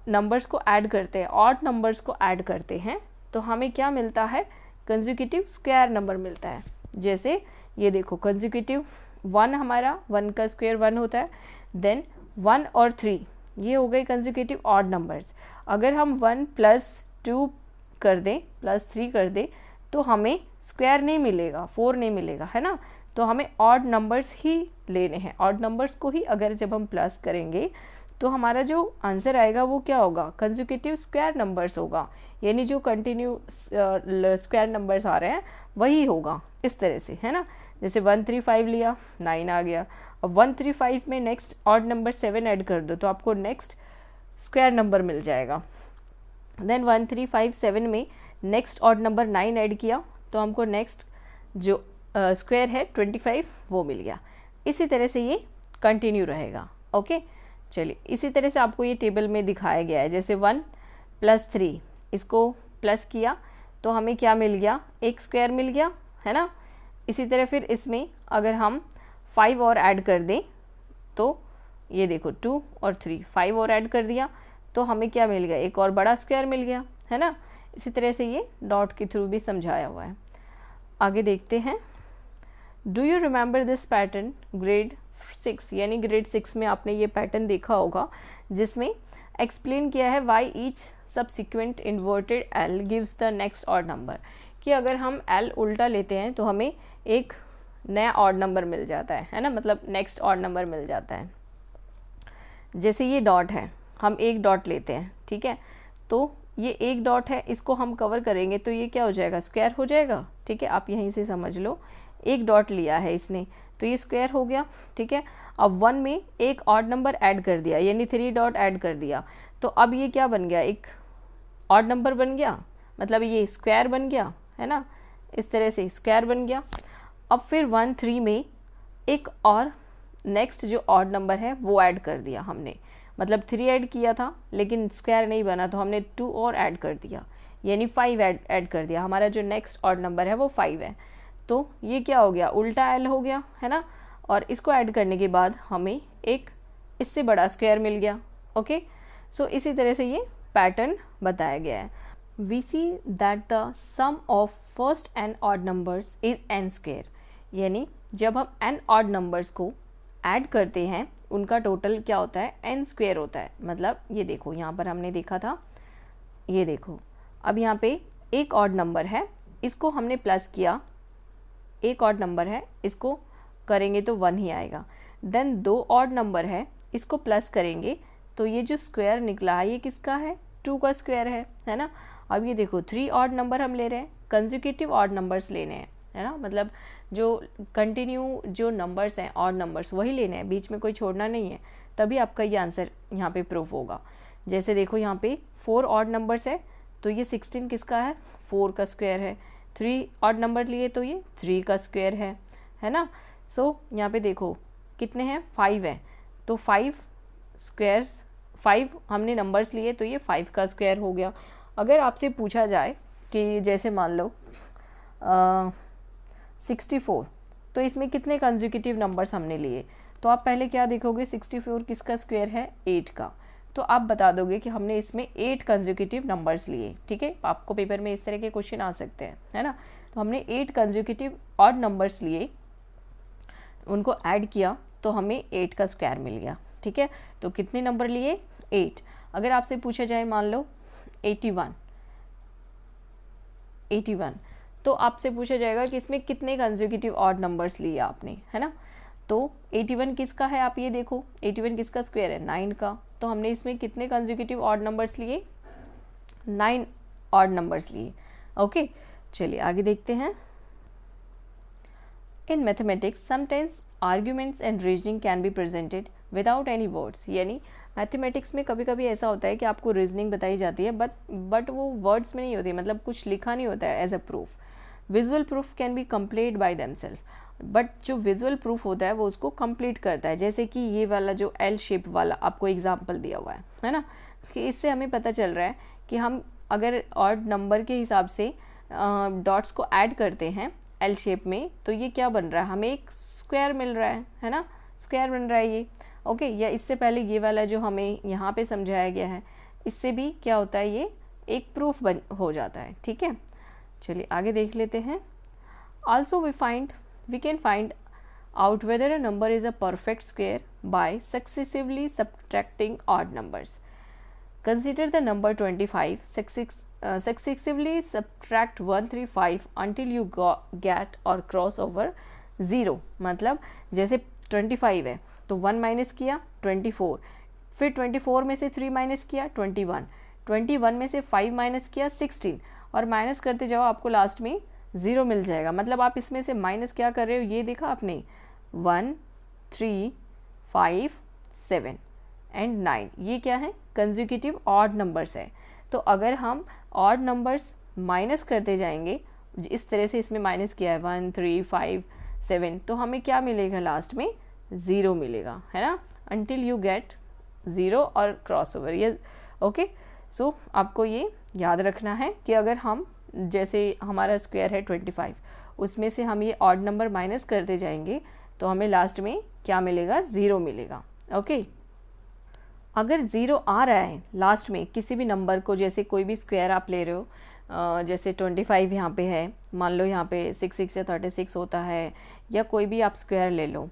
नंबर्स को add करते हैं, odd numbers को add करते हैं, तो हमें क्या मिलता है, consecutive स्क्वायर नंबर मिलता है। जैसे ये देखो consecutive 1, हमारा 1 का स्क्वायर 1 होता है, देन 1 और 3 ये हो गए consecutive ऑड नंबर्स। अगर हम 1 + 2 कर दें, +3 कर दें, तो हमें स्क्वायर नहीं मिलेगा, 4 नहीं मिलेगा, है ना। तो हमें ऑड नंबर्स ही लेने हैं, ऑड नंबर्स को ही अगर जब हम प्लस करेंगे तो हमारा जो आंसर आएगा वो क्या होगा, कंसेक्यूटिव स्क्वायर नंबर्स होगा। यानी जो कंटिन्यू स्क्वायर नंबर्स आ रहे हैं वही होगा, इस तरह से, है ना। जैसे 135 लिया, 9 आ गया। अब 135 में नेक्स्ट ऑड नंबर 7 ऐड कर दो तो आपको नेक्स्ट स्क्वायर नंबर मिल जाएगा। देन 1357 में नेक्स्ट ऑड नंबर 9 ऐड किया तो हमको नेक्स्ट जो स्क्वायर है 25 वो मिल गया। इसी तरह से ये कंटिन्यू रहेगा, ओके। चलिए, इसी तरह से आपको ये टेबल में दिखाया गया है। जैसे 1 + 3 इसको प्लस किया तो हमें क्या मिल गया, एक स्क्वायर मिल गया, है ना। इसी तरह फिर इसमें अगर हम 5 और ऐड कर दें तो ये देखो 2 और 3, 5 और ऐड कर दिया तो हमें क्या मिल गया, एक और बड़ा स्क्वायर मिल गया, है ना। इसी तरह से ये डॉट के थ्रू भी समझाया हुआ है। आगे देखते हैं। Do you remember this pattern grade 6, यानी ग्रेड 6 में आपने ये पैटर्न देखा होगा जिसमें एक्सप्लेन किया है why each subsequent inverted L gives the next odd number, कि अगर हम एल उल्टा लेते हैं तो हमें एक नया ऑड नंबर मिल जाता है ना, मतलब नेक्स्ट ऑड नंबर मिल जाता है। जैसे ये डॉट है, हम एक डॉट लेते हैं, ठीक है, तो ये एक डॉट है, इसको हम कवर करेंगे तो ये क्या हो जाएगा, स्क्वायर हो जाएगा, ठीक है। आप यहीं से समझ लो, एक डॉट लिया है इसने तो ये स्क्वायर हो गया, ठीक है। अब 1 में एक ऑड नंबर ऐड कर दिया, यानी 3 डॉट ऐड कर दिया, तो अब ये क्या बन गया, एक ऑड नंबर बन गया, मतलब ये स्क्वायर बन गया, है ना। इस तरह से स्क्वायर बन गया। अब फिर 1, 3 में एक और नेक्स्ट जो ऑड नंबर है वो ऐड कर दिया हमने, मतलब 3 ऐड किया था लेकिन स्क्वायर नहीं बना तो हमने 2 और ऐड कर दिया, यानी 5 ऐड कर दिया। हमारा जो नेक्स्ट ऑड नंबर है वो 5 है। तो ये क्या हो गया, उल्टा एल हो गया, है ना। और इसको ऐड करने के बाद हमें एक इससे बड़ा स्क्वायर मिल गया। ओके, सो इसी तरह से ये पैटर्न बताया गया है। We see that the sum of first n odd numbers is n square, यानी जब हम एन ऑड नंबर्स को ऐड करते हैं उनका टोटल क्या होता है, एन स्क्वायर होता है। मतलब ये देखो यहाँ पर हमने देखा था, ये देखो अब यहाँ पे एक ऑड नंबर है, इसको हमने प्लस किया, एक ऑड नंबर है इसको करेंगे तो 1 ही आएगा। देन 2 ऑड नंबर है, इसको प्लस करेंगे तो ये जो स्क्वायर निकला है ये किसका है, 2 का स्क्वायर है ना। अब ये देखो 3 ऑड नंबर हम ले रहे हैं, कंसेक्यूटिव ऑड नंबर्स लेने हैं, है ना। मतलब जो कंटिन्यू जो नंबर्स हैं ऑड नंबर्स वही लेने हैं, बीच में कोई छोड़ना नहीं है, तभी आपका ये आंसर यहाँ पे प्रूफ होगा। जैसे देखो यहाँ पे 4 ऑड नंबर्स है तो ये 16 किसका है, 4 का स्क्वायर है। 3 ऑड नंबर लिए तो ये 3 का स्क्वायर है ना। सो यहाँ पे देखो कितने हैं, 5 हैं, तो 5 स्क्वायर्स, 5 हमने नंबर्स लिए तो ये 5 का स्क्वायर हो गया। अगर आपसे पूछा जाए कि जैसे मान लो 64, तो इसमें कितने कंसेक्यूटिव नंबर्स हमने लिए, तो आप पहले क्या देखोगे, 64 किसका स्क्वायर है, 8 का, तो आप बता दोगे कि हमने इसमें 8 कंसेक्यूटिव नंबर्स लिए। ठीक है, आपको पेपर में इस तरह के क्वेश्चन आ सकते हैं, है ना। तो हमने 8 कंसेक्यूटिव ऑड नंबर्स लिए, उनको ऐड किया तो हमें 8 का स्क्वायर मिल गया। ठीक है, तो कितने नंबर लिए, 8। अगर आपसे पूछा जाए मान लो 81, तो आपसे पूछा जाएगा कि इसमें कितने कंसेक्यूटिव ऑड नंबर्स लिए आपने, है ना। तो 81 किसका है, आप ये देखो 81 किसका स्क्वायर है, 9 का, तो हमने इसमें कितने कंसेक्यूटिव ऑड नंबर्स लिए, 9 ऑड नंबर्स लिए। ओके, चलिए आगे देखते हैं। In mathematics sometimes arguments and reasoning can be presented without any words, यानी मैथमेटिक्स में कभी कभी ऐसा होता है कि आपको रीजनिंग बताई जाती है बट वो वर्ड्स में नहीं होती, मतलब कुछ लिखा नहीं होता है as a proof. Visual proof can be complete by themself, but जो विजुअल प्रूफ होता है वो उसको कंप्लीट करता है। जैसे कि ये वाला जो एल शेप वाला आपको एग्जाम्पल दिया हुआ है ना, कि इससे हमें पता चल रहा है कि हम अगर ऑड नंबर के हिसाब से डॉट्स को ऐड करते हैं एल शेप में तो ये क्या बन रहा है, हमें एक स्क्वायर मिल रहा है ना, स्क्वायर बन रहा है ये। ओके, या इससे पहले ये वाला जो हमें यहाँ पे समझाया गया है, इससे भी क्या होता है, ये एक प्रूफ हो जाता है। ठीक है, चलिए आगे देख लेते हैं। Also we can find out whether a number is a perfect square by successively subtracting odd numbers. Consider the number 25. Successively subtract 1, 3, 5 until you get or cross over 0. मतलब जैसे 25 है तो 1 माइनस किया 24, फिर 24 में से 3 माइनस किया 21, 21 में से 5 माइनस किया 16, और माइनस करते जाओ आपको लास्ट में 0 मिल जाएगा। मतलब आप इसमें से माइनस क्या कर रहे हो, ये देखा आपने, 1, 3, 5, 7 एंड 9, ये क्या है, कंसेक्यूटिव ऑड नंबर्स है। तो अगर हम ऑड नंबर्स माइनस करते जाएंगे, इस तरह से इसमें माइनस किया है 1, 3, 5, 7, तो हमें क्या मिलेगा, लास्ट में 0 मिलेगा, है ना, until you get 0 और क्रॉस ओवर ये। ओके, सो आपको ये याद रखना है कि अगर हम जैसे हमारा स्क्वायर है 25, उसमें से हम ये ऑड नंबर माइनस करते जाएंगे तो हमें लास्ट में क्या मिलेगा, 0 मिलेगा। ओके, अगर 0 आ रहा है लास्ट में किसी भी नंबर को, जैसे कोई भी स्क्वायर आप ले रहे हो, जैसे 25 यहाँ पे है, मान लो यहाँ पे 6 या 36 होता है, या कोई भी आप स्क्वायर ले लो,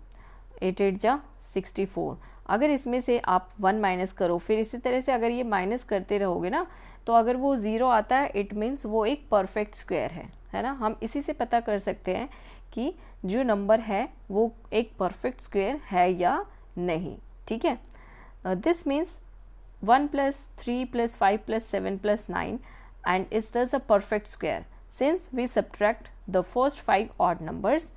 8 8 जा 64, अगर इसमें से आप 1 माइनस करो, फिर इसी तरह से अगर ये माइनस करते रहोगे ना, तो अगर वो 0 आता है इट मीन्स वो एक परफेक्ट स्क्वायर है ना। हम इसी से पता कर सकते हैं कि जो नंबर है वो एक परफेक्ट स्क्वायर है या नहीं। ठीक है, this means 1 + 3 + 5 + 7 + 9 and is thus a perfect square since we subtract the first 5 odd numbers.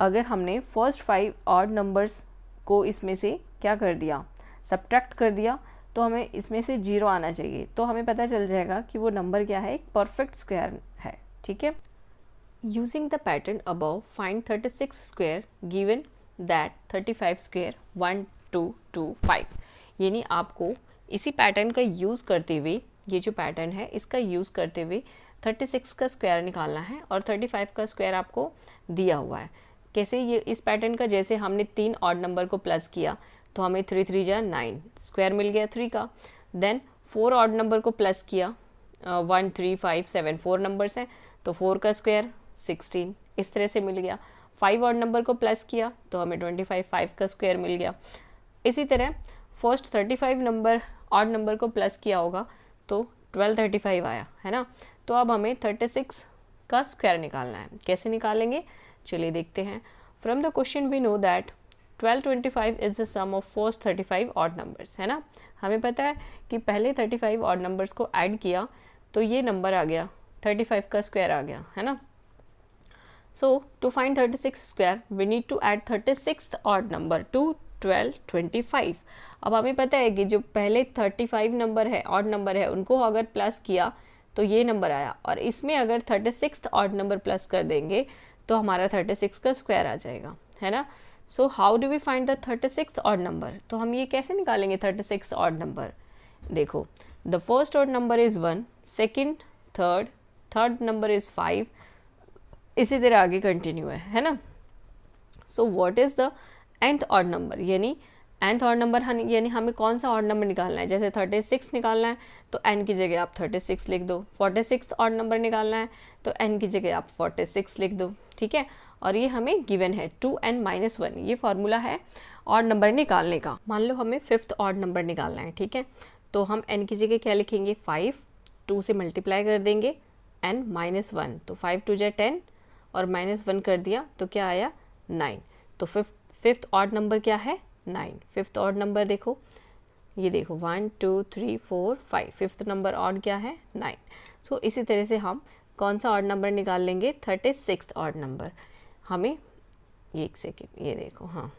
अगर हमने फर्स्ट 5 ऑड नंबर्स को इसमें से क्या कर दिया, सब्ट्रैक्ट कर दिया, तो हमें इसमें से 0 आना चाहिए, तो हमें पता चल जाएगा कि वो नंबर क्या है, एक परफेक्ट स्क्वायर है। ठीक है, using the pattern above find 36 square given that 35 square 1225, यानी आपको इसी पैटर्न का यूज़ करते हुए, ये जो पैटर्न है इसका यूज़ करते हुए 36 का स्क्वायर निकालना है और 35 का स्क्वायर आपको दिया हुआ है। कैसे? ये इस पैटर्न का, जैसे हमने 3 ऑड नंबर को प्लस किया तो हमें 3 3 जा 9 स्क्वायर मिल गया 3 का। देन 4 ऑड नंबर को प्लस किया, 1 3 5 7 4 नंबर्स हैं तो 4 का स्क्वायर 16, इस तरह से मिल गया। 5 ऑड नंबर को प्लस किया तो हमें 25 5 का स्क्वायर मिल गया। इसी तरह फर्स्ट 35 नंबर ऑड नंबर को प्लस किया होगा तो 1235 आया है ना। तो अब हमें 36 का स्क्वायर निकालना है। कैसे निकालेंगे चलिए देखते हैं। From the question we know that 1225 is the sum of first 35 odd numbers, है ना। हमें पता है कि पहले 35 ऑड नंबर्स को ऐड किया तो ये नंबर आ गया, 35 का स्क्वायर आ गया, है ना। So to find 36 square we need to add 36th odd number to 1225। अब हमें पता है कि जो पहले 35 नंबर है, ऑड नंबर है, उनको अगर प्लस किया तो ये नंबर आया, और इसमें अगर 36th ऑड नंबर प्लस कर देंगे तो हमारा 36 का स्क्वायर आ जाएगा, है ना। So how do we find the 36th odd number? तो हम ये कैसे निकालेंगे 36 ऑड नंबर? देखो, the first odd number is 1, second, third number is 5, इसी तरह आगे कंटिन्यू है ना। So what is the nth odd number? यानी nth ऑड नंबर यानी हमें कौन सा ऑड नंबर निकालना है? जैसे 36 निकालना है तो n की जगह आप 36 लिख दो। 46 ऑड नंबर निकालना है तो n की जगह आप 46 लिख दो, ठीक है। और ये हमें गिवन है 2n-1, ये फॉर्मूला है ऑड नंबर निकालने का। मान लो हमें 5th ऑड नंबर निकालना है, ठीक है। तो हम n की जगह क्या लिखेंगे? 5, 2 से मल्टीप्लाई कर देंगे n-1, तो 5 2 जा 10 और -1 कर दिया तो क्या आया? 9। तो फिफ्थ ऑड नंबर क्या है? 9। 5th ऑड नंबर देखो, ये देखो 1 2 3 4 5, 5th नंबर ऑड क्या है? 9। सो इसी तरह से हम कौन सा ऑड नंबर निकाल लेंगे? 36th odd number. हमें ये एक सेकेंड, ये देखो, हाँ,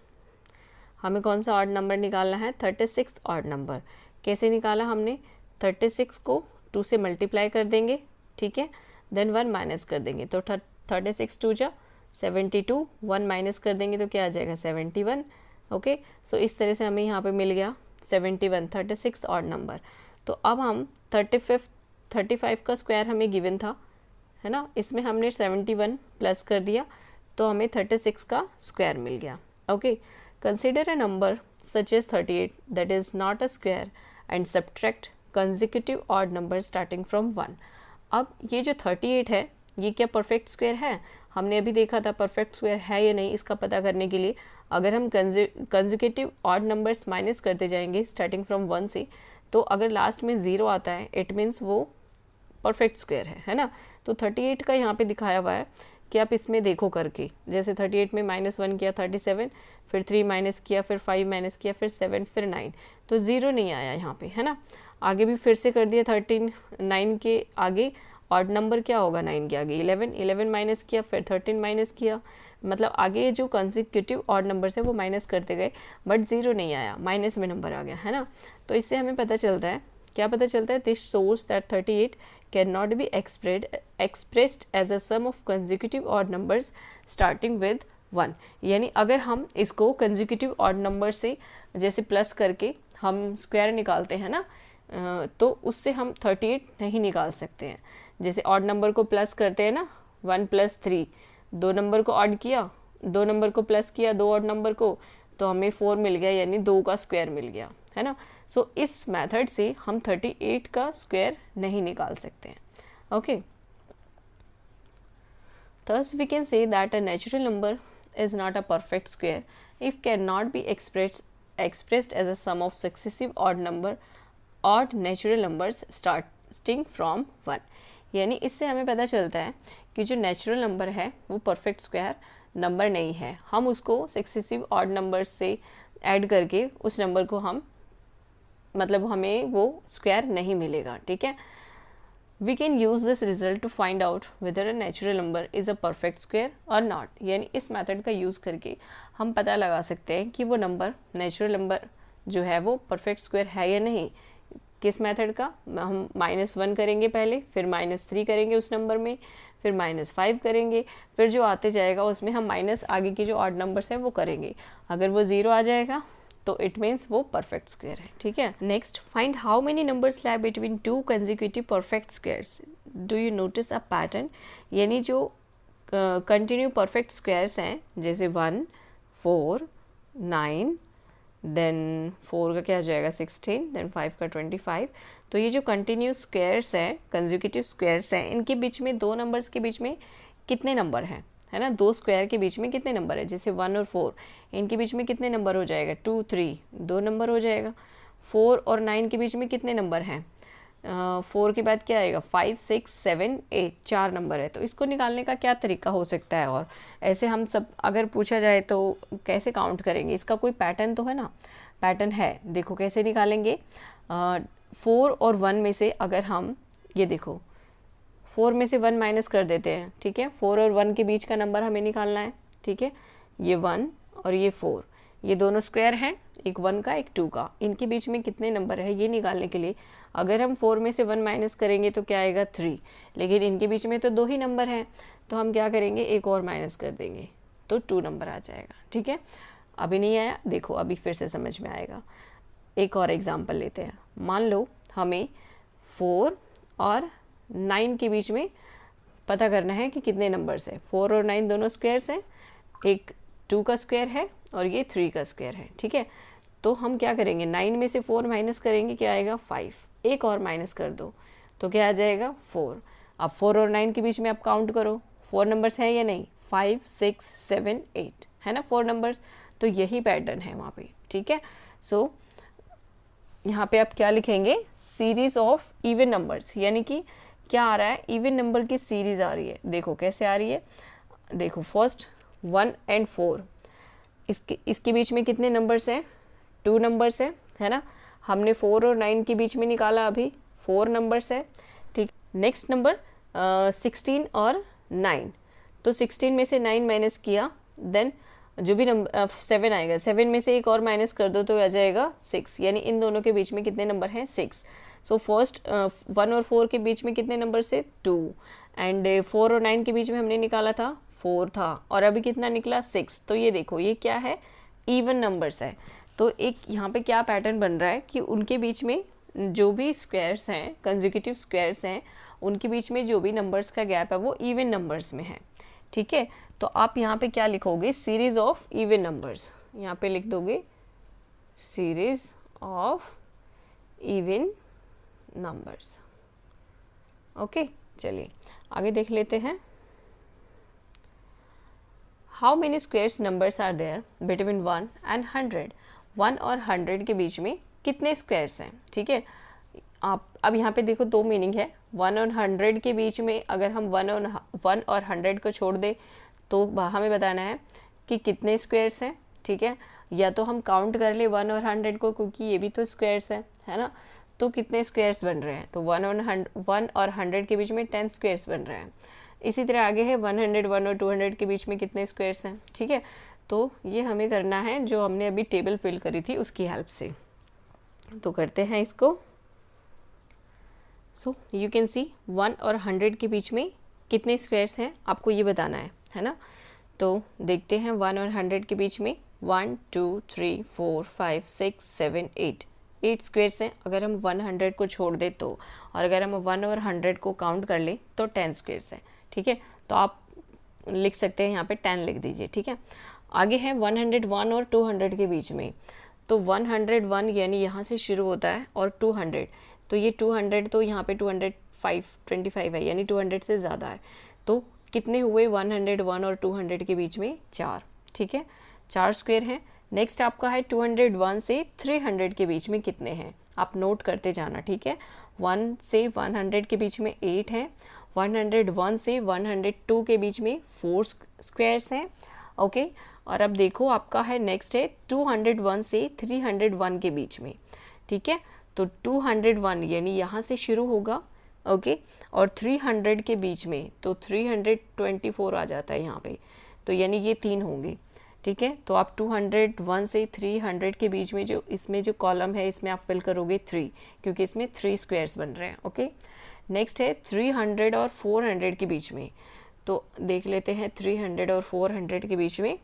हमें कौन सा ऑड नंबर निकालना है? 36th odd number. कैसे निकाला हमने? 36 को 2 से मल्टीप्लाई कर देंगे, ठीक है, देन 1 माइनस कर देंगे तो 36 2 जा 72, 1 माइनस कर देंगे तो क्या आ जाएगा? 71। ओके, सो इस तरह से हमें यहाँ पे मिल गया 71, 36th ऑड नंबर। तो अब हम 35 का स्क्वायर हमें गिवन था, है ना, इसमें हमने 71 प्लस कर दिया तो हमें 36 का स्क्वायर मिल गया। Okay, consider a number such as 38 that is not a square and subtract consecutive odd number starting from 1। अब ये जो 38 है ये क्या परफेक्ट स्क्वायर है? हमने अभी देखा था परफेक्ट स्क्वायर है या नहीं, इसका पता करने के लिए अगर हम कंसेक्यूटिव ऑड नंबर्स माइनस करते जाएंगे स्टार्टिंग फ्रॉम 1 से, तो अगर लास्ट में 0 आता है इट मीन्स वो परफेक्ट स्क्वायर है ना। तो 38 का यहाँ पे दिखाया हुआ है कि आप इसमें देखो करके, जैसे 38 में -1 किया 37, फिर 3 माइनस किया, फिर 5 माइनस किया, फिर 7, फिर 9, तो 0 नहीं आया यहाँ पे, है ना। आगे भी फिर से कर दिया 13, 9 के आगे ऑड नंबर क्या होगा? 9 के आगे 11 माइनस किया, फिर 13 माइनस किया, मतलब आगे जो कंसेक्यूटिव ऑड नंबर्स है वो माइनस करते गए, बट 0 नहीं आया, माइनस में नंबर आ गया, है ना। तो इससे हमें पता चलता है, क्या पता चलता है? This shows that 38 can not be expressed as a sum of consecutive odd numbers starting with 1। यानी अगर हम इसको कंसेक्यूटिव ऑड नंबर से जैसे प्लस करके हम स्क्वायर निकालते हैं ना, तो उससे हम 38 नहीं निकाल सकते हैं। जैसे ऑड नंबर को प्लस करते हैं ना, 1 + 3, 2 नंबर को ऑड किया, 2 नंबर को प्लस किया 2 ऑड नंबर को, तो हमें 4 मिल गया, यानी 2 का स्क्वायर मिल गया, है ना। सो इस मेथड से हम 38 का स्क्वायर नहीं निकाल सकते हैं। Okay, thus we can say that a natural number is not a perfect square if cannot be expressed as a sum of successive odd natural numbers starting from 1। यानी इससे हमें पता चलता है कि जो नेचुरल नंबर है वो परफेक्ट स्क्वायर नंबर नहीं है। हम उसको सक्सेसिव ऑड नंबर्स से ऐड करके उस नंबर को हम मतलब हमें वो स्क्वायर नहीं मिलेगा, ठीक है। We can use this result to find out whether a natural number is a perfect square और नॉट। यानी इस मेथड का यूज़ करके हम पता लगा सकते हैं कि वो नंबर नेचुरल नंबर जो है वो परफेक्ट स्क्वायर है या नहीं। किस मेथड का? हम -1 करेंगे पहले, फिर -3 करेंगे उस नंबर में, फिर -5 करेंगे, फिर जो आते जाएगा उसमें हम माइनस आगे की जो ऑड नंबर्स हैं वो करेंगे। अगर वो 0 आ जाएगा तो इट मीन्स वो परफेक्ट स्क्वायर है। ठीक है, next, find how many numbers lie between 2 consecutive perfect squares. Do you notice a pattern? यानी जो कंटिन्यू परफेक्ट स्क्वायर्स हैं, जैसे 1, 4, 9, देन 4 का क्या हो जाएगा 16, देन 5 का 25। तो ये जो कंटिन्यू स्क्वायर्स हैं, कंसेक्यूटिव स्क्वायर्स हैं, इनके बीच में दो नंबर्स के बीच में कितने नंबर हैं, है ना? दो स्क्वायर के बीच में कितने नंबर है? जैसे 1 और 4, इनके बीच में कितने नंबर हो जाएगा? 2, 3, 2 नंबर हो जाएगा। 4 और 9 के बीच में कितने नंबर हैं? 4 के बाद क्या आएगा? 5, 6, 7, 8, 4 नंबर है। तो इसको निकालने का क्या तरीका हो सकता है? और ऐसे हम सब अगर पूछा जाए तो कैसे काउंट करेंगे? इसका कोई पैटर्न तो है ना? पैटर्न है, देखो कैसे निकालेंगे। 4 और 1 में से अगर हम, ये देखो 4 में से 1 माइनस कर देते हैं, ठीक है? 4 और 1 के बीच का नंबर हमें निकालना है, ठीक है? ये 1 और ये 4, ये दोनों स्क्वायर हैं, एक 1 का एक 2 का, इनके बीच में कितने नंबर है ये निकालने के लिए अगर हम 4 में से 1 माइनस करेंगे तो क्या आएगा? 3। लेकिन इनके बीच में तो 2 ही नंबर हैं, तो हम क्या करेंगे? एक और माइनस कर देंगे तो 2 नंबर आ जाएगा। ठीक है, अभी नहीं आया, देखो अभी फिर से समझ में आएगा। एक और एग्जाम्पल लेते हैं। मान लो हमें 4 और 9 के बीच में पता करना है कि कितने नंबर्स है। 4 और 9 दोनों स्क्वायर्स हैं, एक 2 का स्क्वायर है और ये 3 का स्क्वायर है। ठीक है, तो हम क्या करेंगे? 9 में से 4 माइनस करेंगे, क्या आएगा? 5। एक और माइनस कर दो तो क्या आ जाएगा? 4। अब 4 और 9 के बीच में आप काउंट करो, 4 नंबर्स हैं या नहीं? 5, 6, 7, 8 है ना, 4 नंबर्स। तो यही पैटर्न है वहाँ पे। ठीक है, सो यहाँ पे आप क्या लिखेंगे? सीरीज ऑफ इवन नंबर्स, यानी कि क्या आ रहा है? इवन नंबर की सीरीज आ रही है। देखो कैसे आ रही है, देखो फर्स्ट 1 और 4, इसके बीच में कितने नंबर्स हैं? 2 नंबर्स है ना? हमने 4 और 9 के बीच में निकाला, अभी 4 नंबर्स है। ठीक, नेक्स्ट नंबर 16 और 9, तो 16 में से 9 माइनस किया, देन जो भी नंबर 7 आएगा, 7 में से एक और माइनस कर दो तो आ जाएगा 6, यानी इन दोनों के बीच में कितने नंबर हैं? 6। सो फर्स्ट 1 और 4 के बीच में कितने नंबर से? 2, एंड 4 और 9 के बीच में हमने निकाला था 4 था, और अभी कितना निकला? 6। तो ये देखो ये क्या है? इवन नंबर्स है। तो एक यहाँ पे क्या पैटर्न बन रहा है कि उनके बीच में जो भी स्क्वायर्स हैं, कंसेक्यूटिव स्क्वायर्स हैं, उनके बीच में जो भी नंबर्स का गैप है वो इवन नंबर्स में है। ठीक है, तो आप यहाँ पे क्या लिखोगे? सीरीज ऑफ इवन नंबर्स, यहाँ पे लिख दोगे series of even numbers. Okay, चलिए आगे देख लेते हैं। How many squares numbers are there between 1 and 100? 1 और 100 के बीच में कितने स्क्वायर्स हैं? ठीक है, आप अब यहाँ पे देखो दो मीनिंग है। 1 और 100 के बीच में अगर हम 1 और 100 को छोड़ दे तो हमें बताना है कि कितने स्क्वायर्स हैं। ठीक है, या तो हम काउंट कर ले 1 और 100 को, क्योंकि ये भी तो स्क्वायर्स है ना? तो कितने स्क्वायर्स बन रहे हैं? तो 1 और 100 के बीच में 10 स्क्वायर्स बन रहे हैं। इसी तरह आगे है 101 और 200 के बीच में कितने स्क्वायर्स हैं? ठीक है, तो ये हमें करना है जो हमने अभी टेबल फिल करी थी उसकी हेल्प से। तो करते हैं इसको। सो यू कैन सी 1 और 100 के बीच में कितने स्क्वायर्स हैं आपको ये बताना है ना? तो देखते हैं 1 और 100 के बीच में 1, 2, 3, 4, 5, 6, 7, 8 स्क्वायर्स हैं। अगर हम 100 को छोड़ दे तो, और अगर हम 1 और 100 को काउंट कर ले तो 10 स्क्वायर्स हैं। ठीक है, तो आप लिख सकते हैं यहाँ पे 10 लिख दीजिए। ठीक है, आगे है 101 और 200 के बीच में। तो 101 यानी यहाँ से शुरू होता है और 200, तो ये 200 तो यहाँ पे 225 है, यानी 200 से ज़्यादा है। तो कितने हुए 101 और 200 के बीच में? 4। ठीक है, 4 स्क्वायर हैं। नेक्स्ट आपका है 201 से 300 के बीच में कितने हैं? आप नोट करते जाना। ठीक है, 1 से 100 के बीच में 8 हैं, 101 से 102 के बीच में 4 स्क्वायर्स हैं। ओके, और अब देखो आपका है नेक्स्ट है 201 से 301 के बीच में। ठीक है, तो 201 यानी यहाँ से शुरू होगा, ओके, और 300 के बीच में, तो 324 आ जाता है यहाँ पे, तो यानी ये 3 होंगे। ठीक है। तो आप 201 से 300 के बीच में जो इसमें जो कॉलम है इसमें आप फिल करोगे 3, क्योंकि इसमें 3 स्क्वायर्स बन रहे हैं। ओके, नेक्स्ट है 300 और 400 के बीच में। तो देख लेते हैं 300 और 400 के बीच में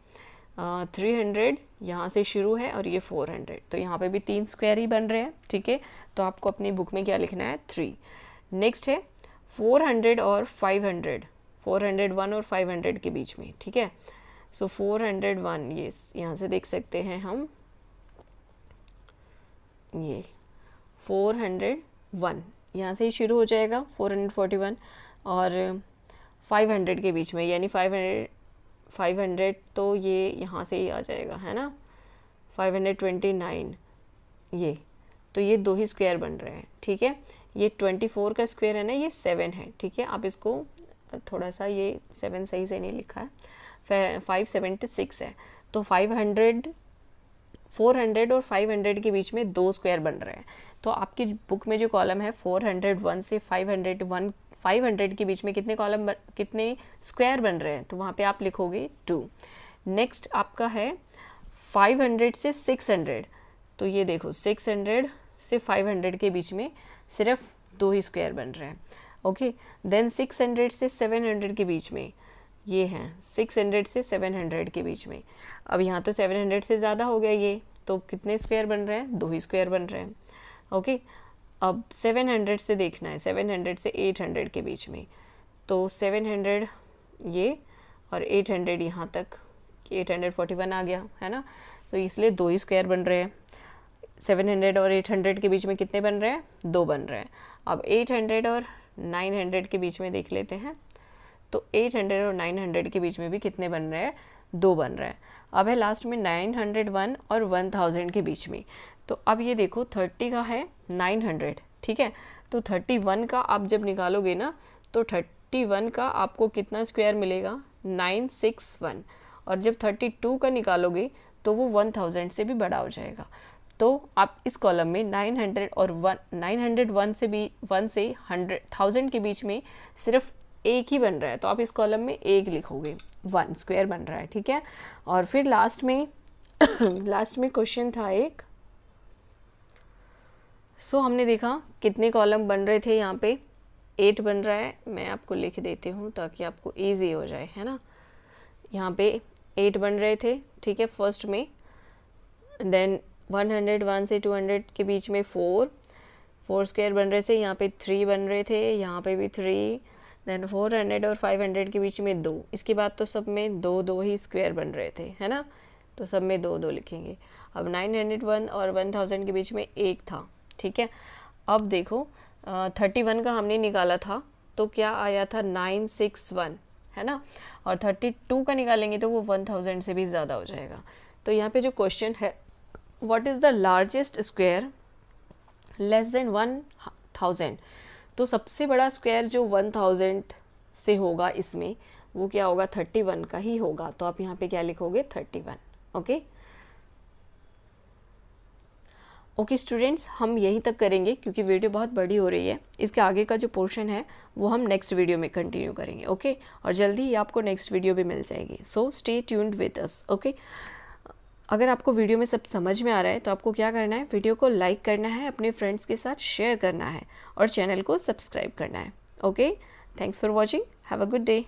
300 यहाँ से शुरू है और ये 400, तो यहाँ पे भी 3 स्क्वायर ही बन रहे हैं। ठीक है, तो आपको अपनी बुक में क्या लिखना है 3। नेक्स्ट है 400 और 500, 401 और 500 के बीच में। ठीक है, सो 401 ये यहाँ से देख सकते हैं हम, ये 401 यहाँ से ही शुरू हो जाएगा 441 और 500 के बीच में, यानी 500 तो ये यहाँ से ही आ जाएगा, है ना, 529 ये, तो ये 2 ही स्क्वायर बन रहे हैं। ठीक है, ये 24 का स्क्वायर है ना, ये 7 है। ठीक है, आप इसको थोड़ा सा, ये 7 सही से नहीं लिखा है, 576 है। तो 400 और 500 के बीच में 2 स्क्वायर बन रहे हैं। तो आपकी बुक में जो कॉलम है 401 से 500 के बीच में कितने स्क्वायर बन रहे हैं, तो वहाँ पे आप लिखोगे 2। नेक्स्ट आपका है 500 से 600, तो ये देखो 600 से 500 के बीच में सिर्फ 2 ही स्क्वायर बन रहे हैं। ओके, देन 600 से 700 के बीच में ये हैं, 600 से 700 के बीच में। अब यहाँ तो 700 से ज़्यादा हो गया ये, तो कितने स्क्वायर बन रहे हैं, 2 ही स्क्वायर बन रहे हैं। ओके, अब 700 से देखना है, 700 से 800 के बीच में, तो 700 ये और 800 यहाँ तक, 841 आ गया, है ना, तो इसलिए 2 ही स्क्वायर बन रहे हैं। 700 और 800 के बीच में कितने बन रहे हैं, 2 बन रहे हैं। अब 800 और 900 के बीच में देख लेते हैं, तो 800 और 900 के बीच में भी कितने बन रहे हैं, 2 बन रहे हैं। अब है लास्ट में 901 और 1000 के बीच में। तो अब ये देखो 30 का है 900, ठीक है, तो 31 का आप जब निकालोगे ना, तो 31 का आपको कितना स्क्वायर मिलेगा, 961, और जब 32 का निकालोगे तो वो 1000 से भी बड़ा हो जाएगा। तो आप इस कॉलम में 901 से भी 1 से 1000 के बीच में सिर्फ एक ही बन रहा है, तो आप इस कॉलम में एक लिखोगे, 1 स्क्वायर बन रहा है। ठीक है, और फिर लास्ट में क्वेश्चन था एक, हमने देखा कितने कॉलम बन रहे थे, यहाँ पे 8 बन रहा है। मैं आपको लिख देती हूँ ताकि आपको इजी हो जाए, है ना। यहाँ पे 8 बन रहे थे, ठीक है, फर्स्ट में। देन 101 से 200 के बीच में 4 स्क्वायर बन रहे थे, यहाँ पे 3 बन रहे थे, यहाँ पे भी 3। देन 400 और 500 के बीच में 2, इसके बाद तो सब में 2 ही स्क्वायर बन रहे थे, है ना, तो सब में 2 लिखेंगे। अब 901 और 1000 के बीच में 1 था। ठीक है, अब देखो 31 का हमने निकाला था, तो क्या आया था 961, है ना, और 32 का निकालेंगे तो वो 1000 से भी ज़्यादा हो जाएगा। तो यहाँ पे जो क्वेश्चन है, what is the largest square less than 1000, तो सबसे बड़ा स्क्वायर जो 1000 से होगा इसमें, वो क्या होगा, 31 का ही होगा। तो आप यहाँ पे क्या लिखोगे, 31। ओके ओके स्टूडेंट्स, हम यहीं तक करेंगे क्योंकि वीडियो बहुत बड़ी हो रही है। इसके आगे का जो पोर्शन है वो हम नेक्स्ट वीडियो में कंटिन्यू करेंगे। ओके, और जल्दी ही आपको नेक्स्ट वीडियो भी मिल जाएगी। So stay tuned with us. Okay, अगर आपको वीडियो में सब समझ में आ रहा है तो आपको क्या करना है, वीडियो को लाइक करना है, अपने फ्रेंड्स के साथ शेयर करना है और चैनल को सब्सक्राइब करना है। Okay, thanks for watching, have a good day.